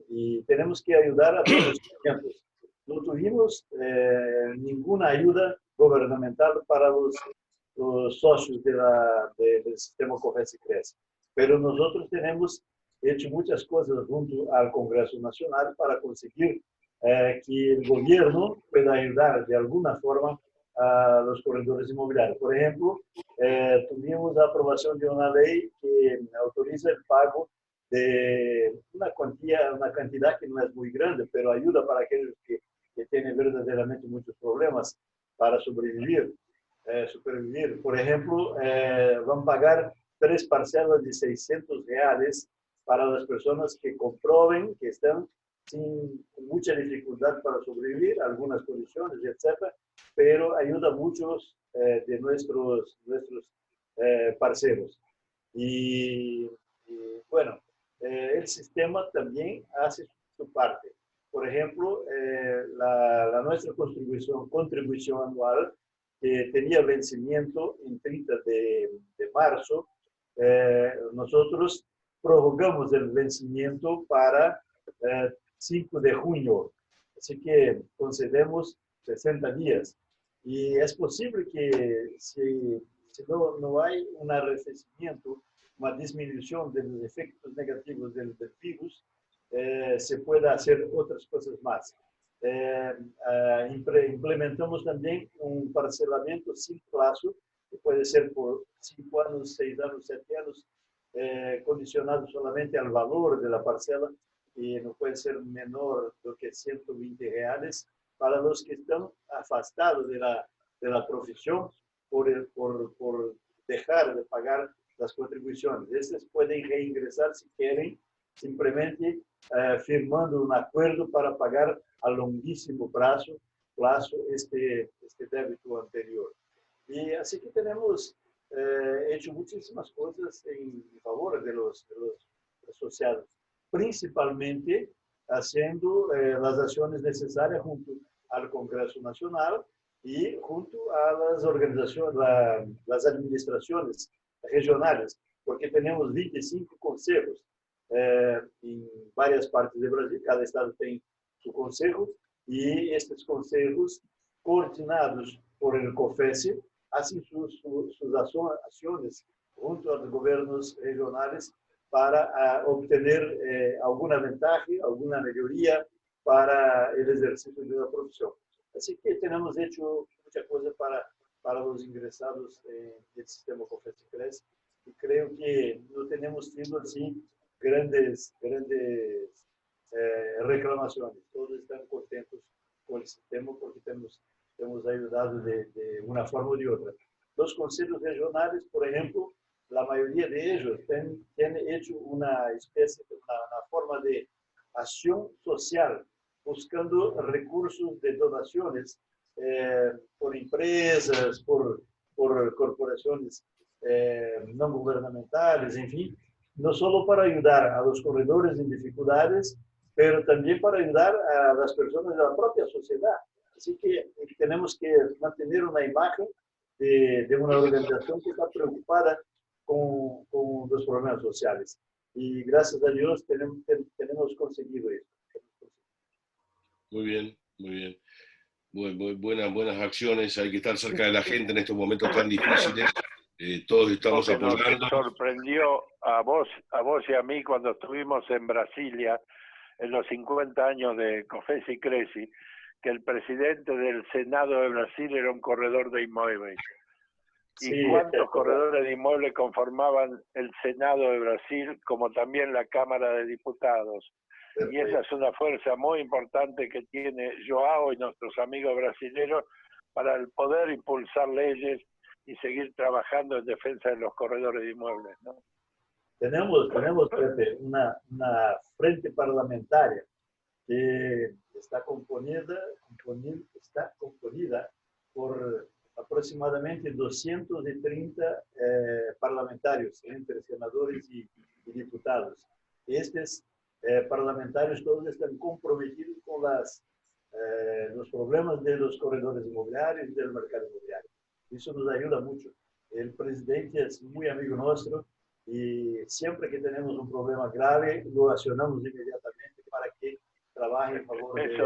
y tenemos que ayudar a todos los clientes. No tuvimos ninguna ayuda gubernamental para los socios del sistema COFESI-CRES. Pero nosotros tenemos hecho muchas cosas junto al Congreso Nacional para conseguir que el gobierno pueda ayudar de alguna forma a los corredores inmobiliarios. Por ejemplo, tuvimos la aprobación de una ley que autoriza el pago de una cantidad que no es muy grande, pero ayuda para aquellos que tienen verdaderamente muchos problemas para sobrevivir. Por ejemplo, van a pagar 3 parcelas de R$600 para las personas que comprueben que están sin mucha dificultad para sobrevivir, algunas condiciones, etc. Pero ayuda a muchos de nuestros parceros. Y bueno, el sistema también hace su parte. Por ejemplo, nuestra contribución anual tenía vencimiento en 30 de marzo. Nosotros prorrogamos el vencimiento para 5 de junio. Así que concedemos 60 días. Y es posible que si no hay un arrefecimiento, una disminución de los efectos negativos del virus, se pueda hacer otras cosas más. Implementamos también un parcelamiento sin plazo, que puede ser por 5 años, 6 años, 7 años, condicionado solamente al valor de la parcela, y no puede ser menor de que R$120 para los que están afastados de la profesión por dejar de pagar las contribuciones. Estos pueden reingresar si quieren, simplemente firmando un acuerdo para pagar a longuísimo plazo este débito anterior. Y así que tenemos hecho muchísimas cosas en favor de los asociados, principalmente haciendo las acciones necesarias junto al Congreso Nacional y junto a las organizaciones, las administraciones regionales, porque tenemos 25 consejos en varias partes de Brasil, cada estado tiene su consejo, y estos consejos, coordinados por el COFESI, hacen sus acciones junto a los gobiernos regionales para obtener alguna ventaja, alguna mayoría para el ejercicio de la profesión. Así que tenemos hecho mucha cosa para los ingresados del sistema COFESI-CRES, y creo que no tenemos tenido así grandes reclamaciones. Todos están contentos con el sistema porque hemos ayudado de una forma o de otra. Los consejos regionales, por ejemplo, la mayoría de ellos tienen hecho una especie de una programa de acción social, buscando recursos de donaciones por empresas, por corporaciones no gubernamentales, en fin, no solo para ayudar a los corredores en dificultades, pero también para ayudar a las personas de la propia sociedad. Así que tenemos que mantener una imagen de una organización que está preocupada con los problemas sociales. Y gracias a Dios tenemos conseguido eso. Muy bien, muy bien. Buenas acciones. Hay que estar cerca de la gente en estos momentos tan difíciles. Todos estamos apoyando. Nos sorprendió a vos y a mí cuando estuvimos en Brasilia en los 50 años de COFESI Creci, que el presidente del Senado de Brasil era un corredor de inmuebles. ¿Y sí, cuántos corredores de inmuebles conformaban el Senado de Brasil, como también la Cámara de Diputados? Y esa es una fuerza muy importante que tiene Joao y nuestros amigos brasileños para el poder impulsar leyes y seguir trabajando en defensa de los corredores de inmuebles, ¿no? Tenemos Pepe, una frente parlamentaria que está componida por aproximadamente 230 parlamentarios, entre senadores y diputados. Estos parlamentarios todos están comprometidos con los problemas de los corredores inmobiliarios y del mercado inmobiliario. Eso nos ayuda mucho. El presidente es muy amigo nuestro y siempre que tenemos un problema grave lo accionamos inmediatamente para que trabaje en favor de...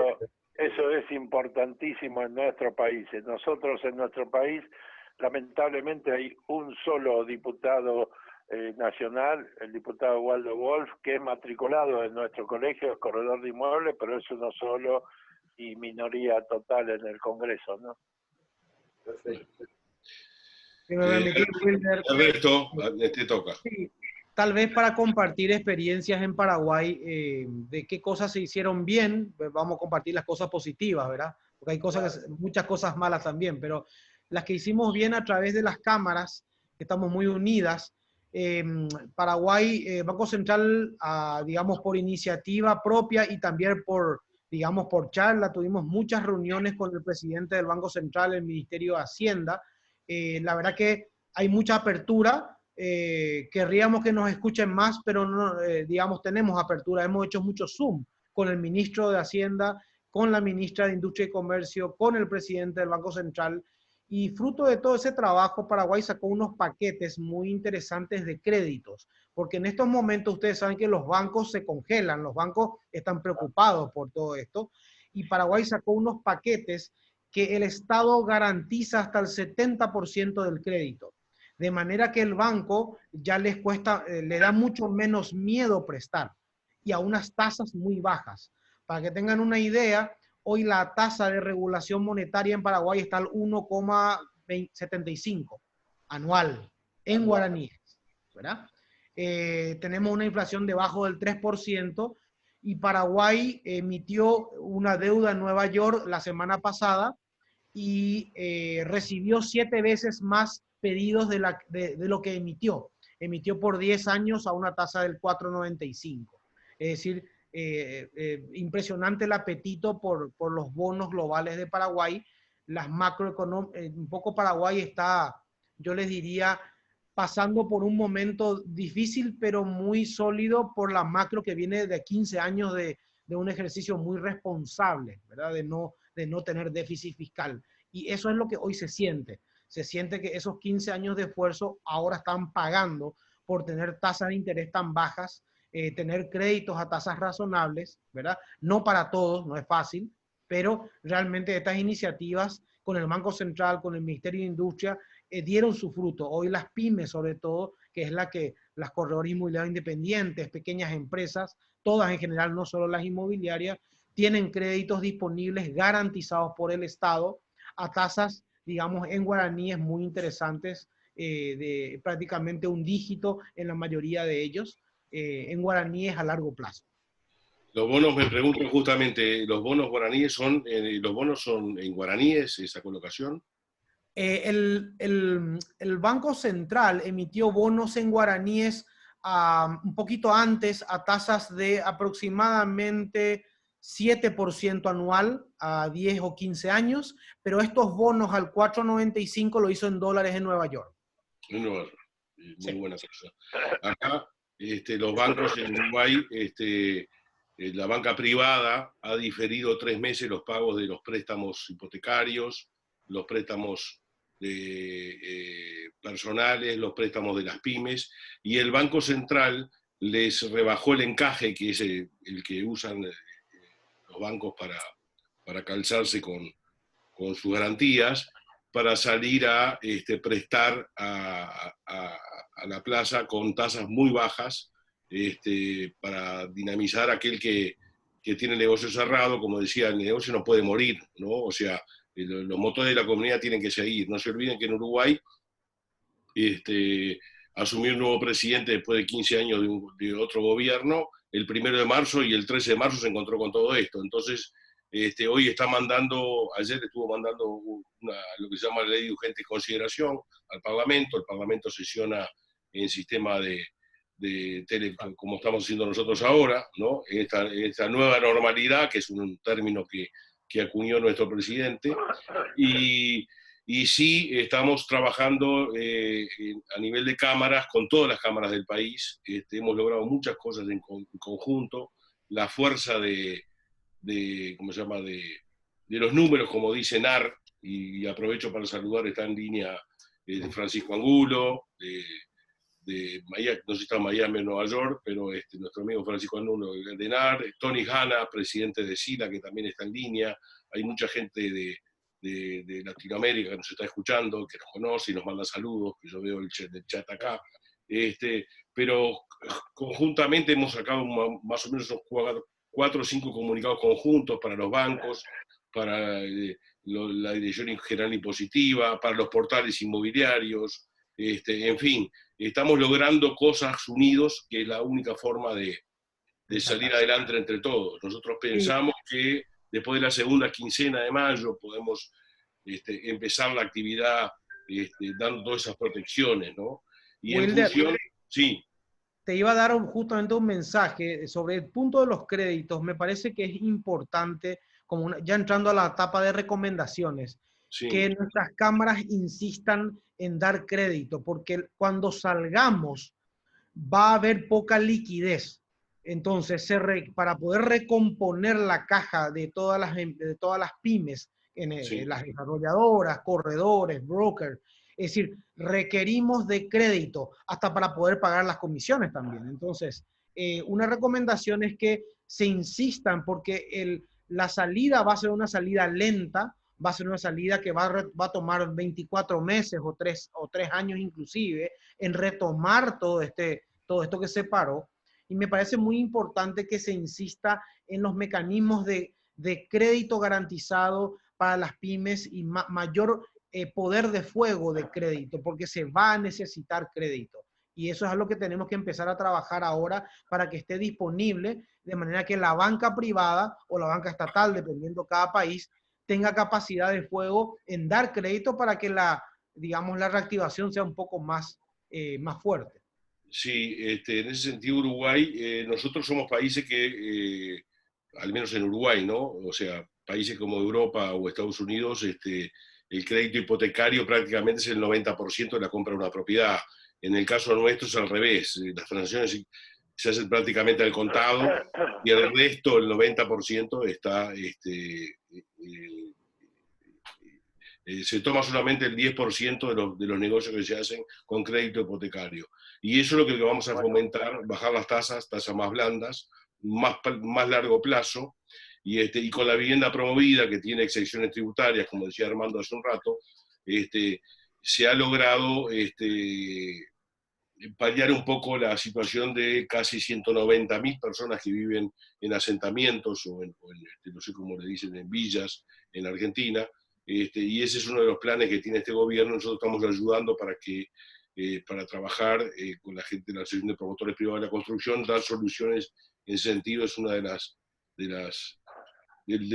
Eso es importantísimo en nuestro país. Nosotros en nuestro país, lamentablemente, hay un solo diputado nacional, el diputado Waldo Wolf, que es matriculado en nuestro colegio, es corredor de inmuebles, pero es uno solo y minoría total en el Congreso, ¿no? Perfecto. Alberto, te toca. Sí, tal vez para compartir experiencias en Paraguay, de qué cosas se hicieron bien, pues vamos a compartir las cosas positivas, ¿verdad? Porque hay cosas, muchas cosas malas también, pero las que hicimos bien a través de las cámaras, que estamos muy unidas. Paraguay, Banco Central, digamos, por iniciativa propia y también digamos, por charla, tuvimos muchas reuniones con el presidente del Banco Central, el Ministerio de Hacienda. La verdad que hay mucha apertura. Querríamos que nos escuchen más, pero no, digamos, tenemos apertura. Hemos hecho mucho Zoom con el ministro de Hacienda, con la ministra de Industria y Comercio, con el presidente del Banco Central. Y fruto de todo ese trabajo, Paraguay sacó unos paquetes muy interesantes de créditos, porque en estos momentos ustedes saben que los bancos se congelan, los bancos están preocupados por todo esto, y Paraguay sacó unos paquetes que el Estado garantiza hasta el 70% del crédito, de manera que el banco ya les cuesta, le da mucho menos miedo prestar, y a unas tasas muy bajas. Para que tengan una idea, hoy la tasa de regulación monetaria en Paraguay está al 1,75 anual en guaraníes, ¿verdad? Tenemos una inflación debajo del 3% y Paraguay emitió una deuda en Nueva York la semana pasada y recibió 7 veces más pedidos de lo que emitió. Emitió por 10 años a una tasa del 4,95. Es decir, impresionante el apetito por los bonos globales de Paraguay. Las macroeconómicas, un poco Paraguay está, yo les diría, pasando por un momento difícil, pero muy sólido por la macro que viene de 15 años de un ejercicio muy responsable, ¿verdad? De no tener déficit fiscal. Y eso es lo que hoy se siente. Se siente que esos 15 años de esfuerzo ahora están pagando por tener tasas de interés tan bajas, tener créditos a tasas razonables, ¿verdad? No para todos, no es fácil, pero realmente estas iniciativas con el Banco Central, con el Ministerio de Industria, dieron su fruto. Hoy las pymes, sobre todo, que es las corredores inmobiliarios independientes, pequeñas empresas, todas en general, no solo las inmobiliarias, tienen créditos disponibles garantizados por el Estado a tasas, digamos, en guaraníes muy interesantes, de prácticamente un dígito en la mayoría de ellos, en guaraníes a largo plazo. Los bonos, me pregunto justamente, ¿los bonos guaraníes son en guaraníes esa colocación? El Banco Central emitió bonos en guaraníes un poquito antes a tasas de aproximadamente 7% anual a 10 o 15 años, pero estos bonos al 4.95 lo hizo en dólares en Nueva York. En Nueva York. Muy Sí. buena cosa. Acá, los bancos en Uruguay, la banca privada ha diferido 3 meses los pagos de los préstamos hipotecarios, los préstamos personales, los préstamos de las pymes, y el Banco Central les rebajó el encaje, que es el que usan los bancos para calzarse con sus garantías, para salir a prestar a la plaza con tasas muy bajas, para dinamizar aquel que tiene el negocio cerrado. Como decía, el negocio no puede morir, ¿no? O sea, los motores de la comunidad tienen que seguir. No se olviden que en Uruguay asumió un nuevo presidente después de 15 años de otro gobierno, el 1 de marzo, y el 13 de marzo se encontró con todo esto. Entonces, hoy está mandando, ayer estuvo mandando lo que se llama la ley de urgente consideración al Parlamento. El Parlamento sesiona en sistema de tele, como estamos haciendo nosotros ahora, ¿no? Esta nueva normalidad, que es un término que acuñó nuestro presidente, y sí estamos trabajando a nivel de cámaras, con todas las cámaras del país. Hemos logrado muchas cosas en conjunto. La fuerza ¿cómo se llama?, de los números, como dice NAR, y aprovecho para saludar, está en línea Francisco Angulo, de Miami, no sé si está en Miami o Nueva York, pero nuestro amigo Francisco Angulo de NAR, Tony Hanna, presidente de SILA, que también está en línea. Hay mucha gente de Latinoamérica que nos está escuchando, que nos conoce y nos manda saludos, que yo veo el chat acá. Pero conjuntamente hemos sacado más o menos 4 o 5 comunicados conjuntos para los bancos, para la Dirección General Impositiva, para los portales inmobiliarios. En fin, estamos logrando cosas unidos, que es la única forma de salir adelante entre todos. Nosotros pensamos que después de la segunda quincena de mayo podemos empezar la actividad dando todas esas protecciones, ¿no? Y Wilder, en función, sí. Te iba a dar justamente un mensaje sobre el punto de los créditos. Me parece que es importante, ya entrando a la etapa de recomendaciones, Sí. que nuestras cámaras insistan en dar crédito, porque cuando salgamos va a haber poca liquidez. Entonces, para poder recomponer la caja de todas las pymes, las desarrolladoras, corredores, brokers, es decir, requerimos de crédito hasta para poder pagar las comisiones también. Entonces, una recomendación es que se insistan, porque la salida va a ser una salida lenta, va a ser una salida que va a tomar 24 meses o 3 años inclusive en retomar todo esto que se paró. Y me parece muy importante que se insista en los mecanismos de crédito garantizado para las pymes y mayor poder de fuego de crédito, porque se va a necesitar crédito. Y eso es algo que tenemos que empezar a trabajar ahora para que esté disponible, de manera que la banca privada o la banca estatal, dependiendo cada país, tenga capacidad de fuego en dar crédito para que la reactivación sea un poco más fuerte. Sí, en ese sentido Uruguay, nosotros somos países que, al menos en Uruguay, ¿no? O sea, países como Europa o Estados Unidos, el crédito hipotecario prácticamente es el 90% de la compra de una propiedad. En el caso nuestro es al revés, las transacciones se hacen prácticamente al contado, y el resto, el 90%, está se toma solamente el 10% de los negocios que se hacen con crédito hipotecario. Y eso es lo que vamos a fomentar, bajar las tasas más blandas, más largo plazo, y con la vivienda promovida, que tiene exenciones tributarias, como decía Armando hace un rato, se ha logrado paliar un poco la situación de casi 190.000 personas que viven en asentamientos o no sé cómo le dicen, en villas en Argentina. Y ese es uno de los planes que tiene este gobierno. Nosotros estamos ayudando para trabajar con la gente de la Asociación de Promotores Privados de la Construcción, dar soluciones en ese sentido. Es una del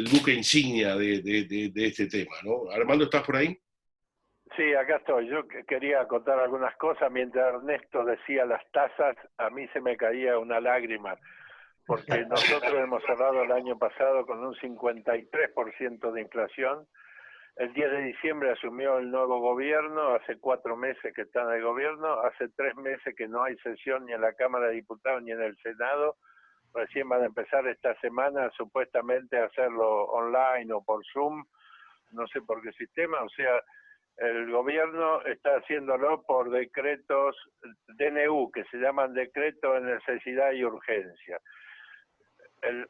buque insignia de este tema, ¿no? Armando, ¿estás por ahí? Sí, acá estoy. Yo quería contar algunas cosas. Mientras Ernesto decía las tasas, a mí se me caía una lágrima, porque nosotros hemos cerrado el año pasado con un 53% de inflación. El 10 de diciembre asumió el nuevo gobierno, hace 4 meses que está en el gobierno, hace 3 meses que no hay sesión ni en la Cámara de Diputados ni en el Senado. Recién van a empezar esta semana supuestamente a hacerlo online o por Zoom, no sé por qué sistema, o sea, el gobierno está haciéndolo por decretos DNU, que se llaman decretos de necesidad y urgencia.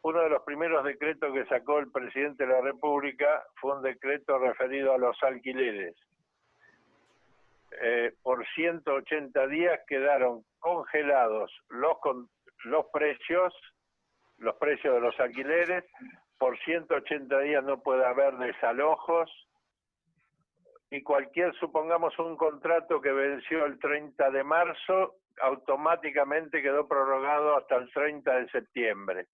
Uno de los primeros decretos que sacó el presidente de la República fue un decreto referido a los alquileres. Por 180 días quedaron congelados los precios de los alquileres. Por 180 días no puede haber desalojos. Y supongamos un contrato que venció el 30 de marzo, automáticamente quedó prorrogado hasta el 30 de septiembre.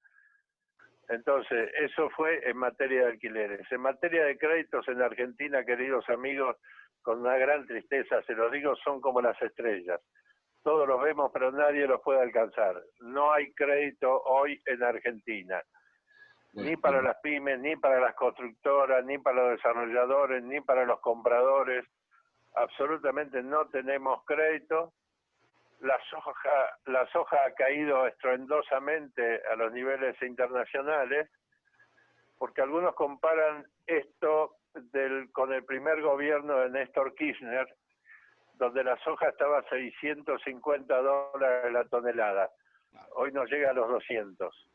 Entonces, eso fue en materia de alquileres. En materia de créditos en Argentina, queridos amigos, con una gran tristeza, se los digo, son como las estrellas. Todos los vemos, pero nadie los puede alcanzar. No hay crédito hoy en Argentina. Ni para las pymes, ni para las constructoras, ni para los desarrolladores, ni para los compradores. Absolutamente no tenemos crédito. La soja ha caído estruendosamente a los niveles internacionales, porque algunos comparan esto con el primer gobierno de Néstor Kirchner, donde la soja estaba a $650 la tonelada. Hoy nos llega a los 200.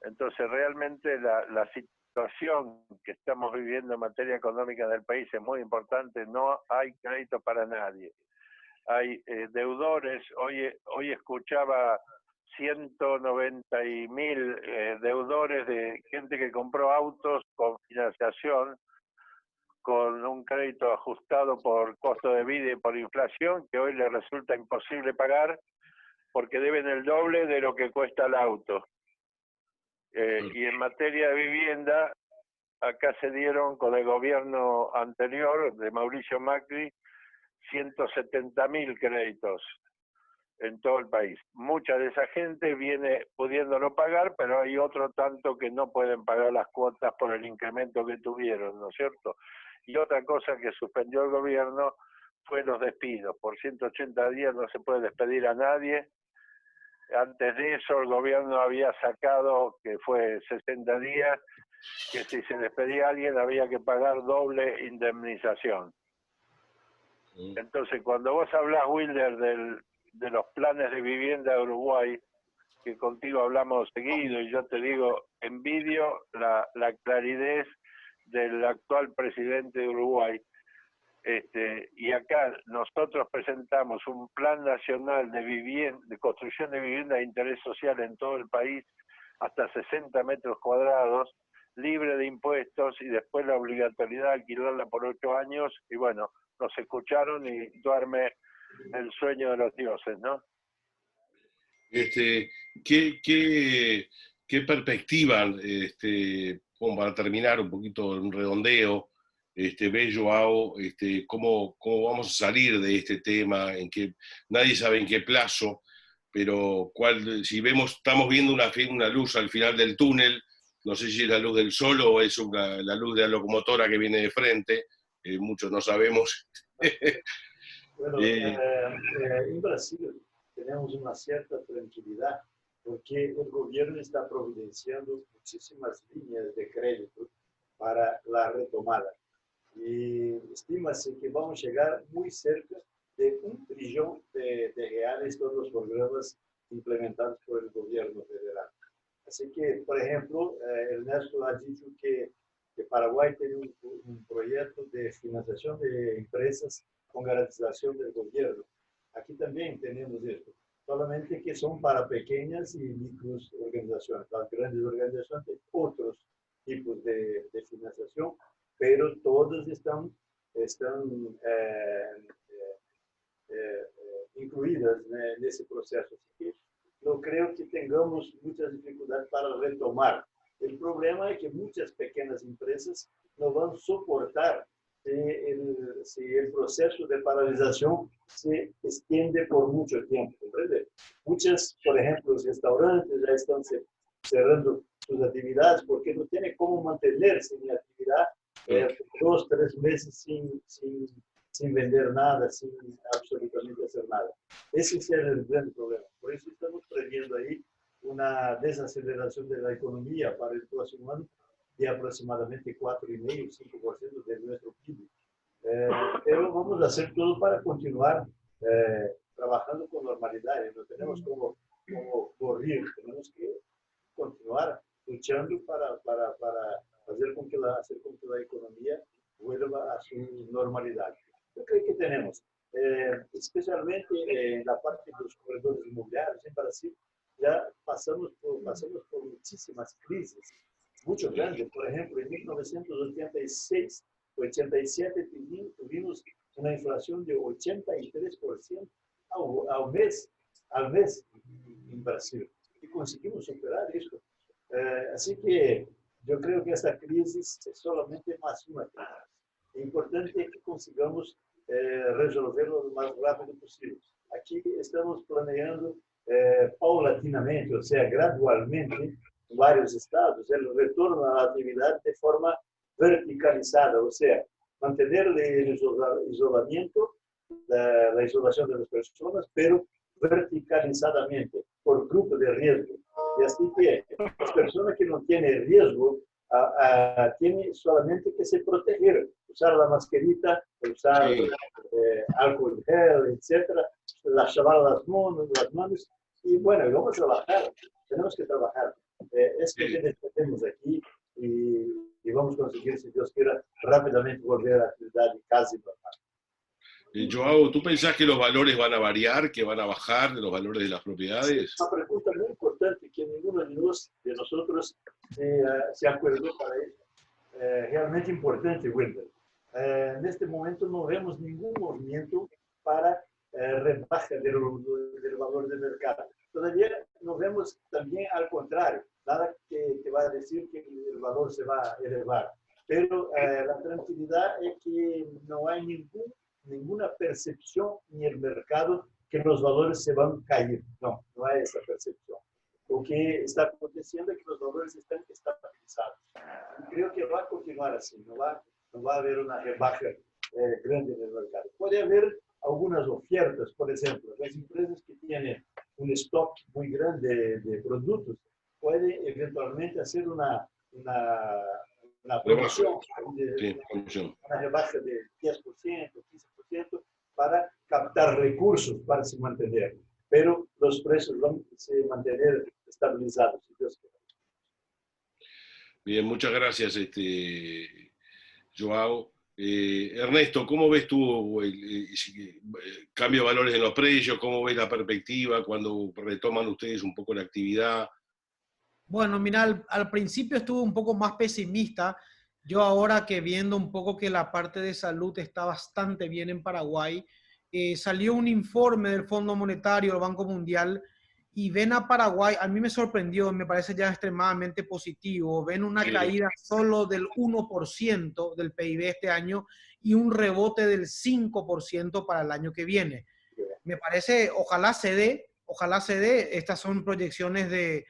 Entonces realmente la situación que estamos viviendo en materia económica del país es muy importante. No hay crédito para nadie. Hay deudores. Hoy escuchaba 190.000 deudores de gente que compró autos con financiación, con un crédito ajustado por costo de vida y por inflación, que hoy les resulta imposible pagar porque deben el doble de lo que cuesta el auto. Y en materia de vivienda, acá se dieron con el gobierno anterior de Mauricio Macri 170.000 créditos en todo el país. Mucha de esa gente viene pudiéndolo pagar, pero hay otro tanto que no pueden pagar las cuotas por el incremento que tuvieron, ¿no es cierto? Y otra cosa que suspendió el gobierno fue los despidos. Por 180 días no se puede despedir a nadie. Antes de eso el gobierno había sacado, que fue 60 días, que si se despedía a alguien había que pagar doble indemnización. Entonces, cuando vos hablas, Wilder, de los planes de vivienda de Uruguay, que contigo hablamos seguido, y yo te digo, envidio la claridad del actual presidente de Uruguay. Y acá nosotros presentamos un plan nacional de construcción de vivienda de interés social en todo el país, hasta 60 metros cuadrados, libre de impuestos, y después la obligatoriedad de alquilarla por 8 años, y bueno, nos escucharon y duerme el sueño de los dioses, ¿no? ¿Qué perspectiva, como para terminar un poquito un redondeo, ve Joao, cómo vamos a salir de este tema, nadie sabe en qué plazo, pero si estamos viendo una luz al final del túnel, no sé si es la luz del sol o es la luz de la locomotora que viene de frente, muchos no sabemos. Bueno, en Brasil tenemos una cierta tranquilidad porque el gobierno está providenciando muchísimas líneas de crédito para la retomada. Y estima-se que vamos a llegar muy cerca de 1 trillón de reales todos los programas implementados por el gobierno federal. Así que, por ejemplo, Ernesto ha dicho que Paraguay tiene un proyecto de financiación de empresas con garantización del gobierno. Aquí también tenemos esto, solamente que son para pequeñas y micros organizaciones. Las grandes organizaciones tienen otros tipos de financiación, pero todas están incluidas en ese proceso. Así que no creo que tengamos muchas dificultades para retomar. El problema es que muchas pequeñas empresas no van a soportar si el proceso de paralización se extiende por mucho tiempo. ¿Comprende? Muchos, por ejemplo, los restaurantes ya están cerrando sus actividades porque no tienen cómo mantenerse en actividad 2, 3 meses sin vender nada, sin absolutamente hacer nada. Ese es el gran problema. Por eso estamos previendo ahí una desaceleración de la economía para el próximo año de aproximadamente 4,5, 5% de nuestro PIB. Pero vamos a hacer todo para continuar trabajando con normalidad. No tenemos como correr, tenemos que continuar luchando para hacer con que la economía vuelva a su normalidad. Yo creo que tenemos, especialmente en la parte de los corredores inmobiliarios en Brasil, ya pasamos por muchísimas crisis, mucho grandes. Por ejemplo, en 1986, 87 tuvimos una inflación de 83% al mes en Brasil. Y conseguimos superar esto. Así que yo creo que esta crisis es solamente más una crisis. Es importante que consigamos resolverlo lo más rápido posible. Aquí estamos planeando paulatinamente, o sea, gradualmente, en varios estados, el retorno a la actividad de forma verticalizada, o sea, mantener el isolamiento, la isolación de las personas, pero verticalizadamente, por grupo de riesgo. Y así que las personas que no tienen riesgo tienen solamente que se proteger, usar la mascarita, usar alcohol gel, etcétera, lavar las manos, y bueno, vamos a trabajar, tenemos que trabajar. Es lo que tenemos aquí y vamos a conseguir, si Dios quiera, rápidamente volver a la actividad casi normal. Joao, ¿tú pensás que los valores van a variar, que van a bajar de los valores de las propiedades? Una pregunta muy importante que ninguno de nosotros se acuerdó para eso. Realmente importante, Wilder. En este momento no vemos ningún movimiento para rebaja del valor del mercado. Todavía no vemos también al contrario, nada que te va a decir que el valor se va a elevar. Pero la tranquilidad es que no hay ninguna percepción en el mercado que los valores se van a caer. No hay esa percepción. Lo que está aconteciendo es que los valores están estabilizados. Y creo que va a continuar así, no va a haber una rebaja grande en el mercado. Puede haber algunas ofertas, por ejemplo, las empresas que tienen un stock muy grande de productos pueden eventualmente hacer una promoción, una rebaja de 10%, 15% para captar recursos para se mantener. Pero los precios van a se mantener estabilizados, si Dios quiere. Bien, muchas gracias, Joao. Ernesto, ¿cómo ves tú el cambio de valores en los precios? ¿Cómo ves la perspectiva cuando retoman ustedes un poco la actividad? Bueno, mira, al principio estuve un poco más pesimista. Yo ahora que viendo un poco que la parte de salud está bastante bien en Paraguay, salió un informe del Fondo Monetario, del Banco Mundial, y ven a Paraguay, a mí me sorprendió, me parece ya extremadamente positivo, ven una caída solo del 1% del PIB este año y un rebote del 5% para el año que viene. Me parece, ojalá se dé, estas son proyecciones del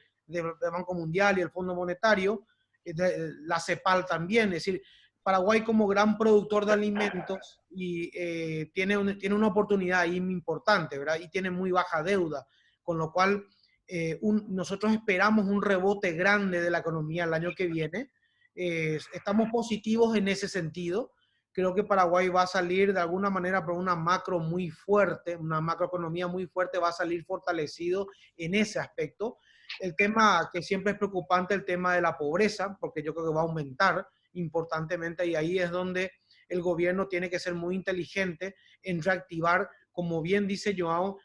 Banco Mundial y el Fondo Monetario, la CEPAL también, es decir, Paraguay como gran productor de alimentos y tiene una oportunidad ahí importante, ¿verdad? Y tiene muy baja deuda, con lo cual nosotros esperamos un rebote grande de la economía el año que viene. Estamos positivos en ese sentido. Creo que Paraguay va a salir de alguna manera por una macro muy fuerte, una macroeconomía muy fuerte, va a salir fortalecido en ese aspecto. El tema que siempre es preocupante, el tema de la pobreza, porque yo creo que va a aumentar importantemente y ahí es donde el gobierno tiene que ser muy inteligente en reactivar, como bien dice Joao.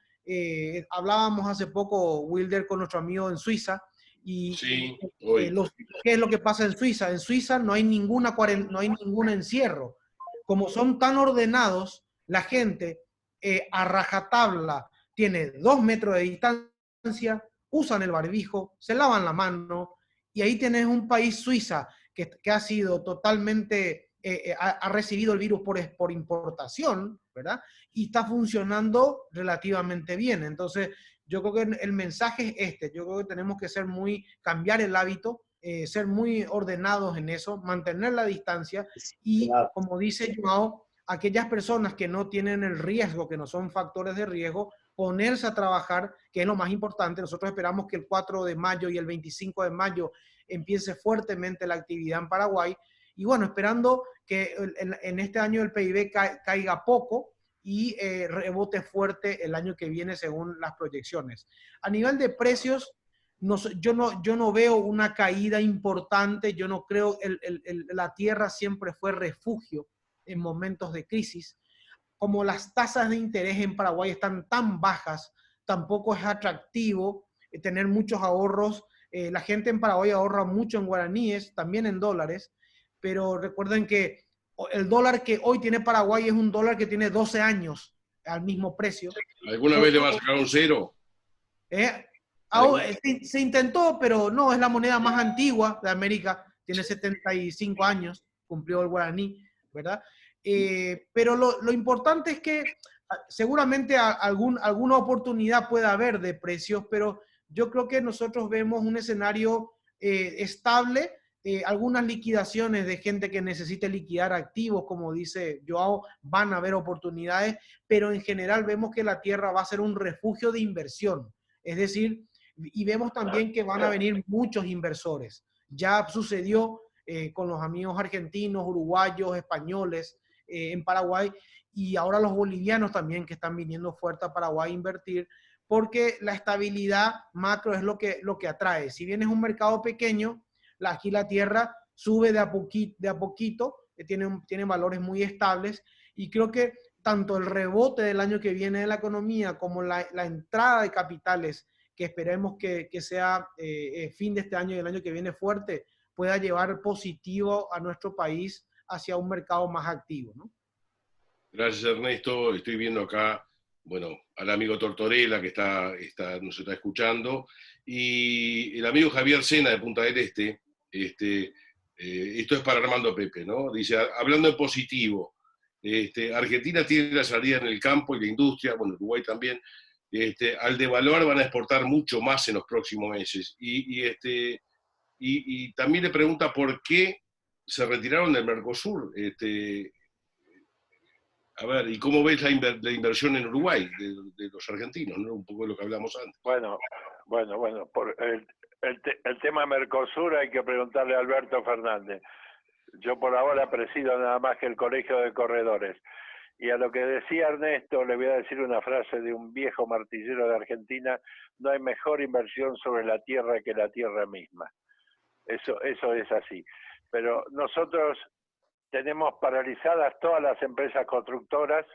Hablábamos hace poco, Wilder, con nuestro amigo en Suiza y sí, ¿qué es lo que pasa en Suiza? En Suiza no hay ningún encierro. Como son tan ordenados, la gente a rajatabla tiene 2 metros de distancia, usan el barbijo, se lavan la mano y ahí tenés un país, Suiza, que ha sido totalmente ha recibido el virus por importación, ¿verdad? Y está funcionando relativamente bien. Entonces, yo creo que el mensaje es este. Yo creo que tenemos que cambiar el hábito, ser muy ordenados en eso, mantener la distancia y, como dice Joao, aquellas personas que no tienen el riesgo, que no son factores de riesgo, ponerse a trabajar, que es lo más importante. Nosotros esperamos que el 4 de mayo y el 25 de mayo empiece fuertemente la actividad en Paraguay. Y bueno, esperando que en este año el PIB caiga poco y rebote fuerte el año que viene según las proyecciones. A nivel de precios, yo no veo una caída importante. Yo no creo, la tierra siempre fue refugio en momentos de crisis. Como las tasas de interés en Paraguay están tan bajas, tampoco es atractivo tener muchos ahorros. La gente en Paraguay ahorra mucho en guaraníes, también en dólares, pero recuerden que el dólar que hoy tiene Paraguay es un dólar que tiene 12 años al mismo precio. ¿Alguna vez le va a sacar un cero? Se intentó, pero no, es la moneda más antigua de América, tiene 75 años, cumplió el guaraní, ¿verdad? Pero lo importante es que seguramente alguna oportunidad puede haber de precios, pero yo creo que nosotros vemos un escenario estable, algunas liquidaciones de gente que necesite liquidar activos, como dice Joao, van a haber oportunidades, pero en general vemos que la tierra va a ser un refugio de inversión, es decir, y vemos también que van a venir muchos inversores. Ya sucedió con los amigos argentinos, uruguayos, españoles en Paraguay, y ahora los bolivianos también que están viniendo fuerte a Paraguay a invertir, porque la estabilidad macro es lo que atrae. Si bien es un mercado pequeño, aquí la tierra sube de a poquito, tiene valores muy estables, y creo que tanto el rebote del año que viene de la economía como la entrada de capitales, que esperemos que sea fin de este año y el año que viene fuerte, pueda llevar positivo a nuestro país hacia un mercado más activo, ¿no? Gracias, Ernesto. Estoy viendo acá, bueno, al amigo Tortorella que nos está escuchando, y el amigo Javier Sena de Punta del Este. Esto es para Armando Pepe, ¿no? Dice, hablando en positivo, Argentina tiene la salida en el campo y la industria, bueno, Uruguay también, al devaluar van a exportar mucho más en los próximos meses. Y también le pregunta por qué se retiraron del Mercosur. A ver, ¿y cómo ves la inversión en Uruguay de los argentinos, ¿no? Un poco de lo que hablamos antes. Bueno, por el tema Mercosur hay que preguntarle a Alberto Fernández. Yo por ahora presido nada más que el Colegio de Corredores. Y a lo que decía Ernesto, le voy a decir una frase de un viejo martillero de Argentina: no hay mejor inversión sobre la tierra que la tierra misma. Eso es así. Pero nosotros tenemos paralizadas todas las empresas constructoras,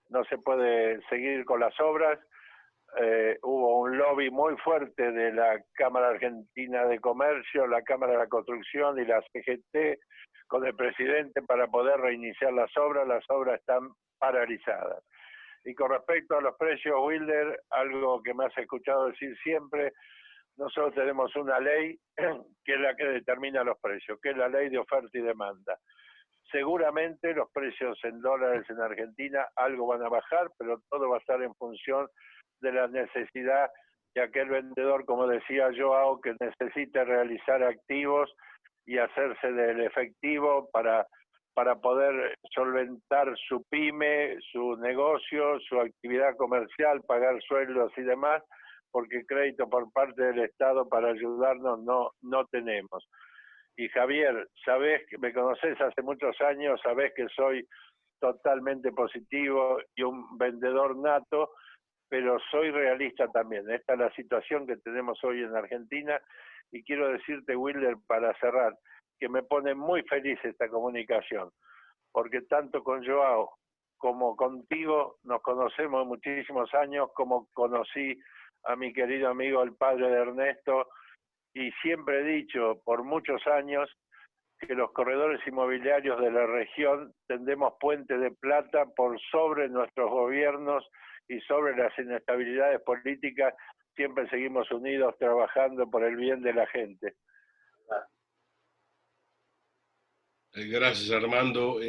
no se puede seguir con las obras. Hubo un lobby muy fuerte de la Cámara Argentina de Comercio, la Cámara de la Construcción y la CGT con el presidente para poder reiniciar las obras están paralizadas. Y con respecto a los precios, Wilder, algo que me has escuchado decir siempre, nosotros tenemos una ley que es la que determina los precios, que es la ley de oferta y demanda. Seguramente los precios en dólares en Argentina algo van a bajar, pero todo va a estar en función de la necesidad de aquel vendedor, como decía Joao, que necesite realizar activos y hacerse del efectivo para poder solventar su pyme, su negocio, su actividad comercial, pagar sueldos y demás, porque crédito por parte del Estado para ayudarnos no tenemos. Y Javier, sabés que me conocés hace muchos años, sabés que soy totalmente positivo y un vendedor nato, pero soy realista también. Esta es la situación que tenemos hoy en Argentina, y quiero decirte, Wilder, para cerrar, que me pone muy feliz esta comunicación, porque tanto con Joao como contigo nos conocemos muchísimos años, como conocí a mi querido amigo el padre de Ernesto, y siempre he dicho por muchos años que los corredores inmobiliarios de la región tendemos puente de plata por sobre nuestros gobiernos y sobre las inestabilidades políticas. Siempre seguimos unidos trabajando por el bien de la gente. Gracias, Armando.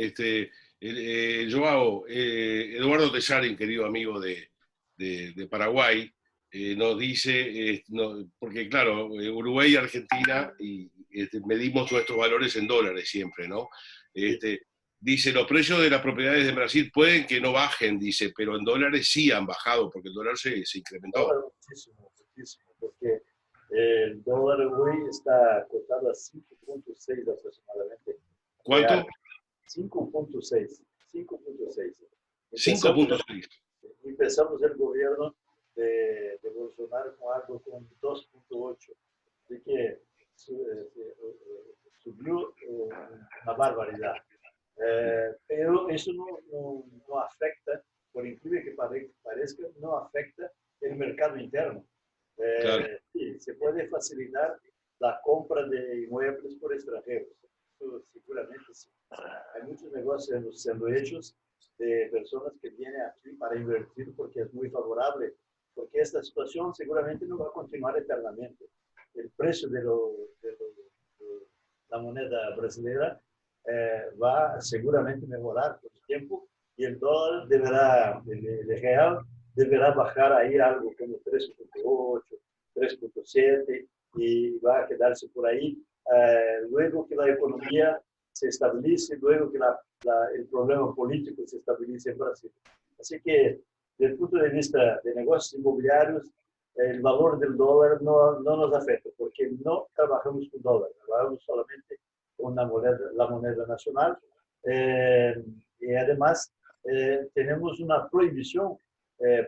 Joao, Eduardo Tesarin, querido amigo de Paraguay, nos dice, porque claro, Uruguay y Argentina medimos todos estos valores en dólares siempre, ¿no? Dice, los precios de las propiedades de Brasil pueden que no bajen, dice, pero en dólares sí han bajado, porque el dólar se incrementó. Muchísimo, muchísimo, porque el dólar hoy está cotado a 5.6 aproximadamente. ¿Cuánto? 5.6. 5.6. 5.6. Empezamos el gobierno de Bolsonaro con algo con 2.8. Así que subió una barbaridad. Pero eso no afecta, por increíble que parezca, no afecta el mercado interno. Claro. Sí, se puede facilitar la compra de inmuebles por extranjeros. Eso seguramente sí. Hay muchos negocios siendo hechos de personas que vienen aquí para invertir porque es muy favorable, porque esta situación seguramente no va a continuar eternamente. El precio de la moneda brasileña va seguramente mejorar con el tiempo y el dólar deberá, el real deberá bajar ahí algo como 3.8, 3.7 y va a quedarse por ahí. Luego que la economía se estabilice, luego que el problema político se estabilice en Brasil. Así que, desde el punto de vista de negocios inmobiliarios, el valor del dólar no nos afecta, porque no trabajamos con dólar, trabajamos solamente con la moneda nacional. Y además, tenemos una prohibición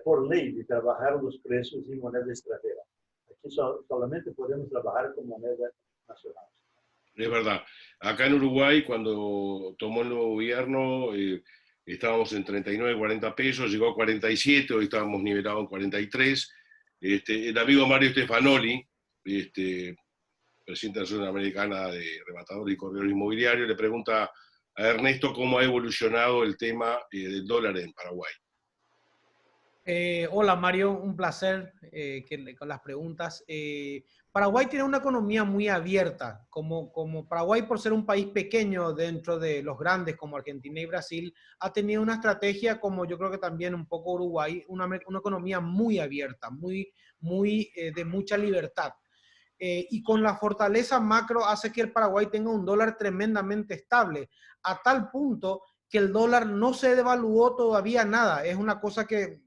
por ley de trabajar los precios en moneda extranjera. Aquí solamente podemos trabajar con moneda nacional. Es verdad. Acá en Uruguay, cuando tomó el nuevo gobierno, estábamos en 39, 40 pesos, llegó a 47, hoy estábamos nivelados en 43. El amigo Mario Stefanoli, presidente de la Asociación Americana de Rematadores y Corredores Inmobiliarios, le pregunta a Ernesto cómo ha evolucionado el tema del dólar en Paraguay. Hola Mario, un placer con las preguntas. Paraguay tiene una economía muy abierta, como Paraguay, por ser un país pequeño dentro de los grandes como Argentina y Brasil, ha tenido una estrategia, como yo creo que también un poco Uruguay, una economía muy abierta, de mucha libertad. Y con la fortaleza macro hace que el Paraguay tenga un dólar tremendamente estable, a tal punto que el dólar no se devaluó todavía nada. Es una cosa que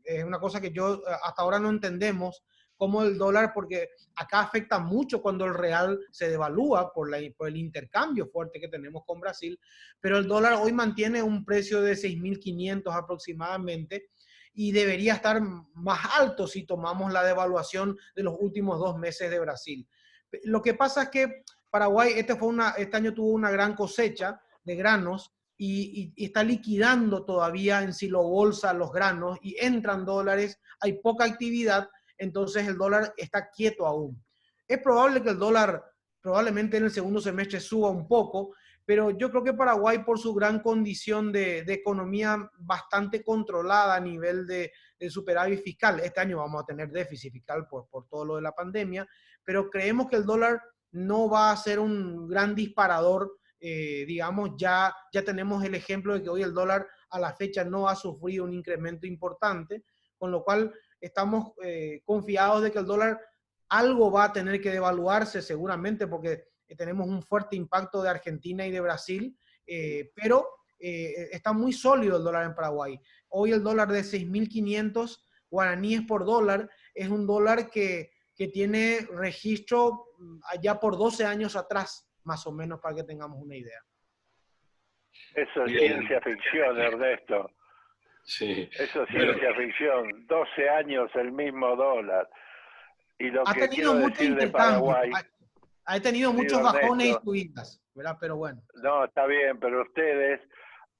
yo hasta ahora no entendemos, cómo el dólar, porque acá afecta mucho cuando el real se devalúa por el intercambio fuerte que tenemos con Brasil, pero el dólar hoy mantiene un precio de 6.500 aproximadamente y debería estar más alto si tomamos la devaluación de los últimos 2 meses de Brasil. Lo que pasa es que Paraguay este año tuvo una gran cosecha de granos y está liquidando todavía en Silo Bolsa los granos y entran dólares, hay poca actividad, entonces el dólar está quieto aún. Es probable que el dólar probablemente en el segundo semestre suba un poco, pero yo creo que Paraguay, por su gran condición de economía bastante controlada a nivel de superávit fiscal, este año vamos a tener déficit fiscal por todo lo de la pandemia, pero creemos que el dólar no va a ser un gran disparador. Digamos, ya tenemos el ejemplo de que hoy el dólar a la fecha no ha sufrido un incremento importante, con lo cual estamos confiados de que el dólar algo va a tener que devaluarse seguramente, porque tenemos un fuerte impacto de Argentina y de Brasil, pero está muy sólido el dólar en Paraguay. Hoy el dólar de 6.500 guaraníes por dólar es un dólar que tiene registro allá por 12 años atrás, más o menos, para que tengamos una idea. Eso es ciencia ficción, Ernesto. Sí. Eso es ciencia ficción. 12 años el mismo dólar. Y lo ha que tenido quiero mucho decir de Paraguay... Ha tenido muchos bajones y subidas, ¿verdad? Pero bueno. No, está bien, pero ustedes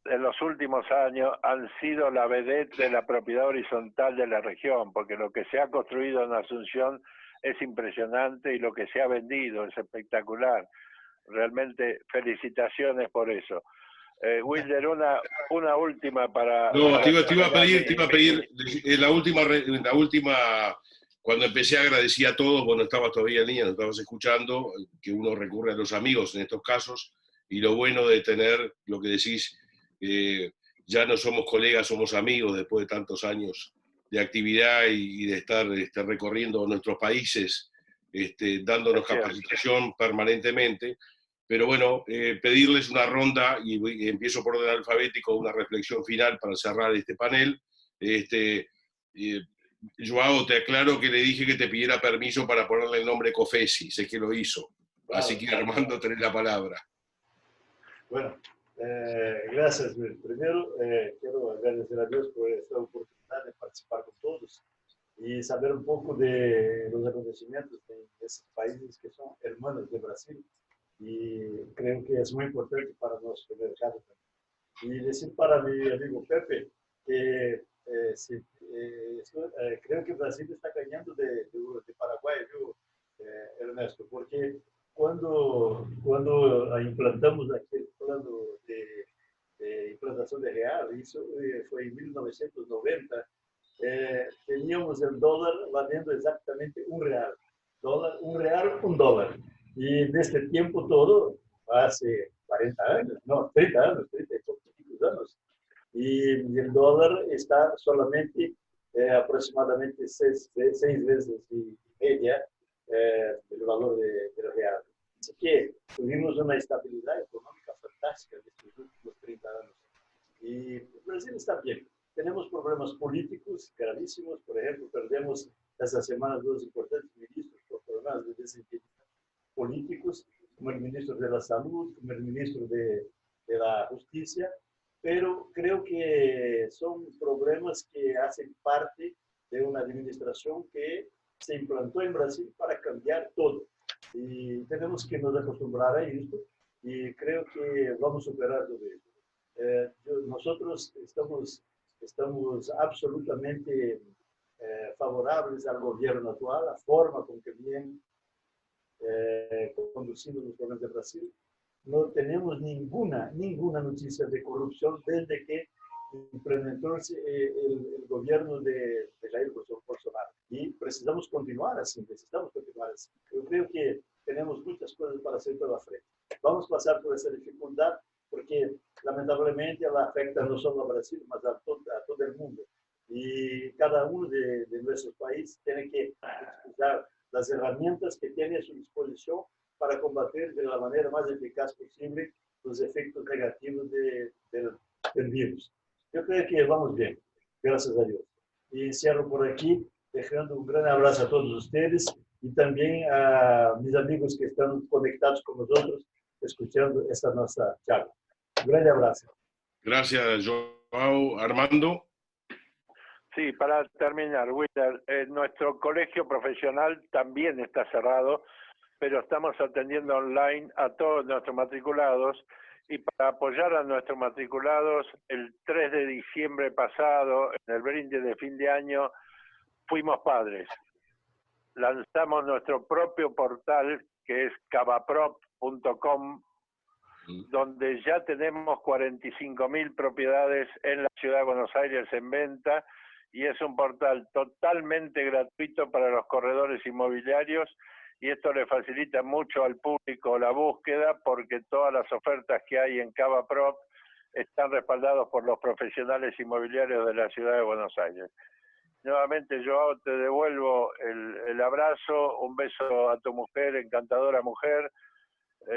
en los últimos años han sido la vedette de la propiedad horizontal de la región, porque lo que se ha construido en Asunción es impresionante y lo que se ha vendido es espectacular. Realmente felicitaciones por eso. Wilder, una última para... No, para te iba a pedir la última, cuando empecé agradecí a todos, vos no estabas todavía en línea, no estabas escuchando, que uno recurre a los amigos en estos casos. y lo bueno de tener, lo que decís, ya no somos colegas, somos amigos después de tantos años de actividad y de estar recorriendo nuestros países, dándonos capacitación permanentemente. Pero bueno, pedirles una ronda, y empiezo por orden alfabético, una reflexión final para cerrar este panel. Joao, te aclaro que le dije que te pidiera permiso para ponerle el nombre Cofesi, sé que lo hizo. Así que Armando, tenés la palabra. Bueno, gracias, Luis. Primero, quiero agradecer a Dios por esta oportunidad de participar con todos y saber un poco de los acontecimientos de esos países que son hermanos de Brasil. Y creo que es muy importante para nuestro mercado también. Y decir para mi amigo Pepe que creo que Brasil está ganando de Paraguay, ¿viu, Ernesto? Porque cuando implantamos aquel plano de implantación de real, eso fue en 1990, teníamos el dólar valiendo exactamente $1. Un real, $1. Y en este tiempo todo, hace 40 años, no, 30 años, 30 y pocos años, y el dólar está solamente aproximadamente 6 veces y media el valor del real. Así que tuvimos una estabilidad económica fantástica en estos últimos 30 años. Y Brasil está bien. Tenemos problemas políticos gravísimos. Por ejemplo, perdemos esta semana 2 importantes ministros por problemas de desempeño políticos, como el ministro de la Salud, como el ministro de la Justicia, pero creo que son problemas que hacen parte de una administración que se implantó en Brasil para cambiar todo. Y tenemos que nos acostumbrar a esto y creo que vamos a superar todo esto. Nosotros estamos absolutamente favorables al gobierno actual, la forma con que viene conduciendo los problemas de Brasil. No tenemos ninguna noticia de corrupción desde que implementó el gobierno de Jair Bolsonaro. Y precisamos continuar así, Yo creo que tenemos muchas cosas para hacer por la frente. Vamos a pasar por esa dificultad porque lamentablemente la afecta no solo a Brasil, mas a todo el mundo. Y cada uno de nuestros países tiene que utilizar las herramientas que tiene a su disposición para combatir de la manera más eficaz posible los efectos negativos del virus. Yo creo que vamos bien, gracias a Dios. Y cierro por aquí, dejando un gran abrazo a todos ustedes y también a mis amigos que están conectados con nosotros, escuchando esta nuestra charla. Un gran abrazo. Gracias, Joao. Armando. Sí, para terminar, Wilder, nuestro colegio profesional también está cerrado, pero estamos atendiendo online a todos nuestros matriculados y para apoyar a nuestros matriculados, el 3 de diciembre pasado, en el brindis de fin de año, fuimos padres. Lanzamos nuestro propio portal, que es cavaprop.com, donde ya tenemos 45.000 propiedades en la ciudad de Buenos Aires en venta, y es un portal totalmente gratuito para los corredores inmobiliarios, y esto le facilita mucho al público la búsqueda, porque todas las ofertas que hay en Cavaprop están respaldadas por los profesionales inmobiliarios de la ciudad de Buenos Aires. Nuevamente, Joao, te devuelvo el abrazo, un beso a tu mujer, encantadora mujer,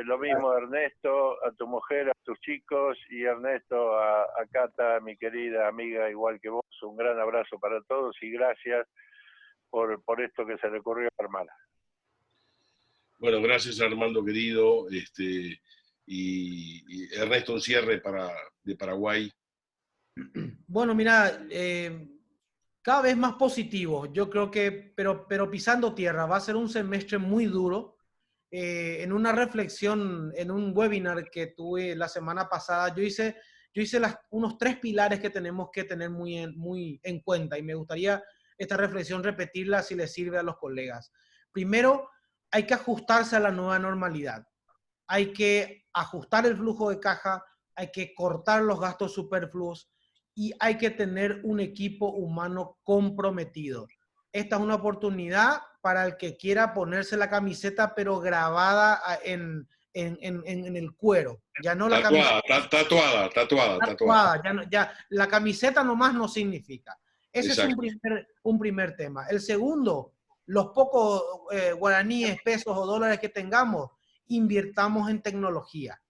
lo mismo Ernesto, a tu mujer, a tus chicos, y Ernesto, a Cata, mi querida amiga, igual que vos, un gran abrazo para todos y gracias por esto que se le ocurrió a hermana. Bueno, gracias Armando querido, y Ernesto, un cierre de Paraguay. Bueno, mira, cada vez más positivo, yo creo que, pero pisando tierra, va a ser un semestre muy duro. En una reflexión, en un webinar que tuve la semana pasada, yo hice unos 3 pilares que tenemos que tener muy en cuenta, y me gustaría esta reflexión repetirla si les sirve a los colegas. Primero, hay que ajustarse a la nueva normalidad. Hay que ajustar el flujo de caja, hay que cortar los gastos superfluos y hay que tener un equipo humano comprometido. Esta es una oportunidad para el que quiera ponerse la camiseta, pero grabada en en el cuero. Ya no la camiseta. Tatuada. Ya la camiseta nomás no significa. Ese Exacto. es un primer tema. El segundo, los pocos guaraníes, pesos o dólares que tengamos, invirtamos en tecnología.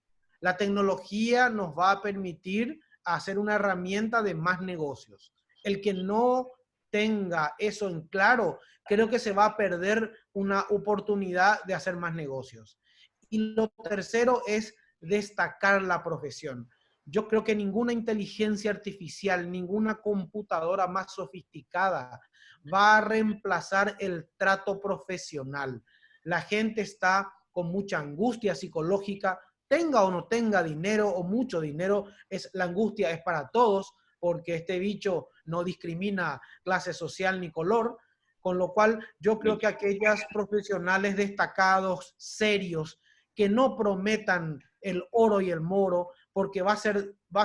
La tecnología nos va a permitir hacer una herramienta de más negocios. El que no tenga eso en claro, creo que se va a perder una oportunidad de hacer más negocios. Y lo tercero es destacar la profesión. Yo creo que ninguna inteligencia artificial, ninguna computadora más sofisticada va a reemplazar el trato profesional. La gente está con mucha angustia psicológica, tenga o no tenga dinero o mucho dinero, la angustia es para todos, porque este bicho no discrimina clase social ni color, con lo cual yo creo que aquellos profesionales destacados, serios, que no prometan el oro y el moro, porque va a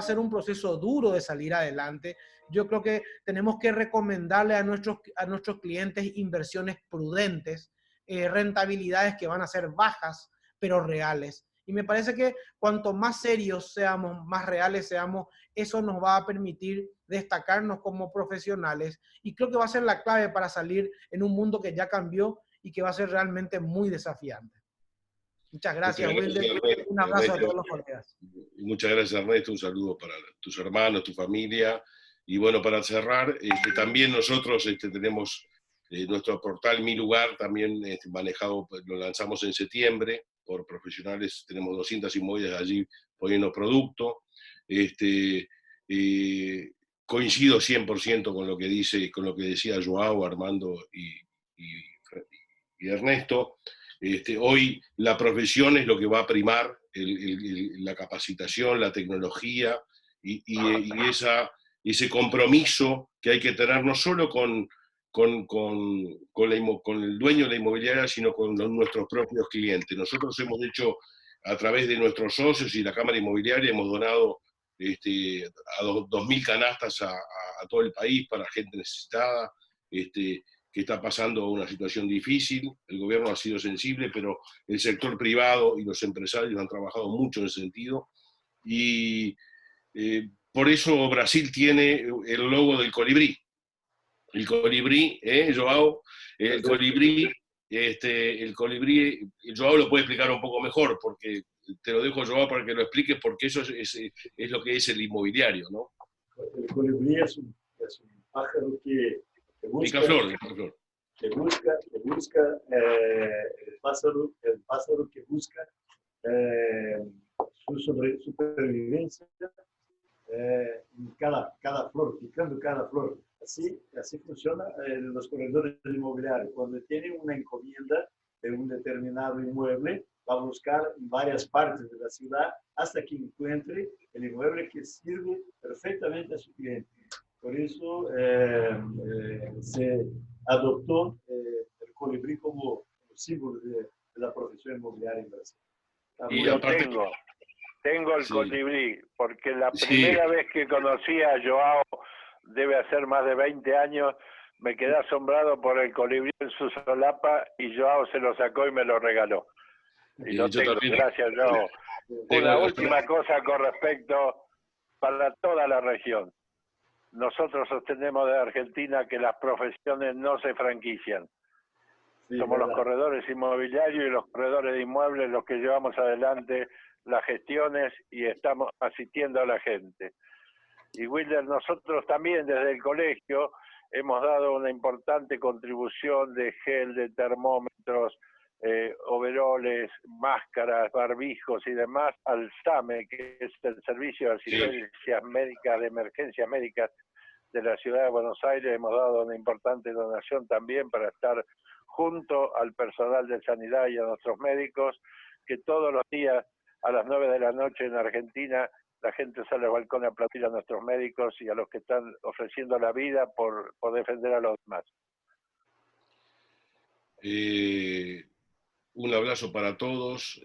ser un proceso duro de salir adelante. Yo creo que tenemos que recomendarle a nuestros clientes inversiones prudentes, rentabilidades que van a ser bajas, pero reales. Y me parece que cuanto más serios seamos, más reales seamos, eso nos va a permitir destacarnos como profesionales. Y creo que va a ser la clave para salir en un mundo que ya cambió y que va a ser realmente muy desafiante. Muchas gracias, Wilder. Un abrazo a todos los colegas. Muchas gracias, Ernesto. Un saludo para tus hermanos, tu familia. Y bueno, para cerrar, también nosotros tenemos nuestro portal Mi Lugar, también manejado, lo lanzamos en septiembre por profesionales. Tenemos 200 inmobiliarias allí poniendo producto. Coincido 100% con lo que decía Joao, Armando y Ernesto. Hoy la profesión es lo que va a primar, la capacitación, la tecnología y ese compromiso que hay que tener no solo con el dueño de la inmobiliaria, sino con nuestros propios clientes. Nosotros hemos hecho, a través de nuestros socios y la Cámara Inmobiliaria, hemos donado a 2.000 canastas a todo el país para gente necesitada, que está pasando una situación difícil. El gobierno ha sido sensible, pero el sector privado y los empresarios han trabajado mucho en ese sentido. Y por eso Brasil tiene el logo del colibrí. El colibrí, Joao, el colibrí, Joao lo puede explicar un poco mejor, porque te lo dejo, Joao, para que lo expliques, porque eso es lo que es el inmobiliario, ¿no? El colibrí es un pájaro que busca, Picaflor. que busca el pájaro que busca su supervivencia en cada flor, picando cada flor. Así funciona los corredores inmobiliarios. Cuando tienen una encomienda de un determinado inmueble, va a buscar en varias partes de la ciudad hasta que encuentre el inmueble que sirve perfectamente a su cliente. Por eso se adoptó el colibrí como símbolo de la profesión inmobiliaria en Brasil. Y yo tengo el colibrí, porque la primera vez que conocí a Joao, debe hacer más de 20 años, me quedé asombrado por el colibrí en su solapa y Joao se lo sacó y me lo regaló. Y lo tengo, gracias Joao. Una última cosa con respecto para toda la región. Nosotros sostenemos de Argentina que las profesiones no se franquician. Somos los corredores inmobiliarios y los corredores de inmuebles los que llevamos adelante las gestiones y estamos asistiendo a la gente. Y Wilder, nosotros también desde el colegio hemos dado una importante contribución de gel, de termómetros, overoles, máscaras, barbijos y demás al SAME, que es el Servicio de Asistencias Médicas, de Emergencias Médicas de la Ciudad de Buenos Aires. Hemos dado una importante donación también para estar junto al personal de sanidad y a nuestros médicos, que todos los días a las 9 de la noche en Argentina la gente sale al balcón a aplaudir a nuestros médicos y a los que están ofreciendo la vida por defender a los demás. Un abrazo para todos.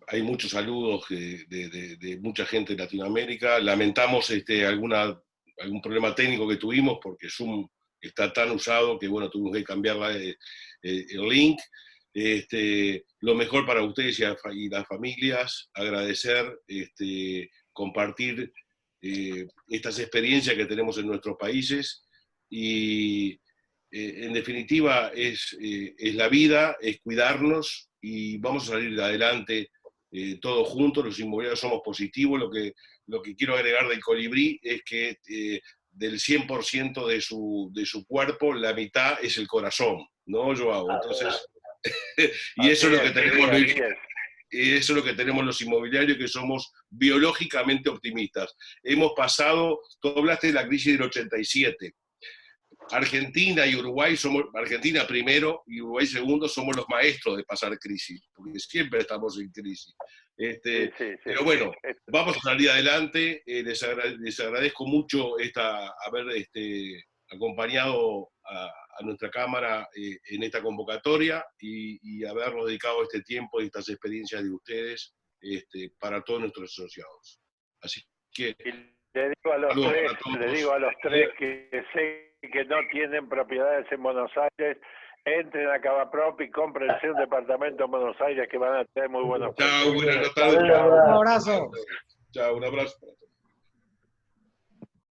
Hay muchos saludos de mucha gente de Latinoamérica. Lamentamos algún problema técnico que tuvimos, porque Zoom está tan usado que bueno, tuvimos que cambiar el link. lo mejor para ustedes y las familias, agradecer, compartir estas experiencias que tenemos en nuestros países y en definitiva es la vida, es cuidarnos y vamos a salir adelante todos juntos. Los inmobiliarios somos positivos. Lo que quiero agregar del colibrí es que del 100% de su cuerpo, la mitad es el corazón, ¿no, Joao? Entonces, y eso es lo que tenemos. Eso es lo que tenemos los inmobiliarios, que somos biológicamente optimistas. Hemos pasado, tú hablaste de la crisis del 87. Argentina y Uruguay somos, Argentina primero y Uruguay segundo, somos los maestros de pasar crisis, porque siempre estamos en crisis. Pero bueno, vamos a salir adelante. Les agradezco mucho haber acompañado a nuestra Cámara en esta convocatoria y habernos dedicado este tiempo y estas experiencias de ustedes para todos nuestros asociados. Así que le digo a los tres que sé que no tienen propiedades en Buenos Aires, entren a Cavaprop y cómprense un departamento en Buenos Aires que van a tener muy buenos precios. Chao, buenas tardes. Un abrazo. Chao, un abrazo.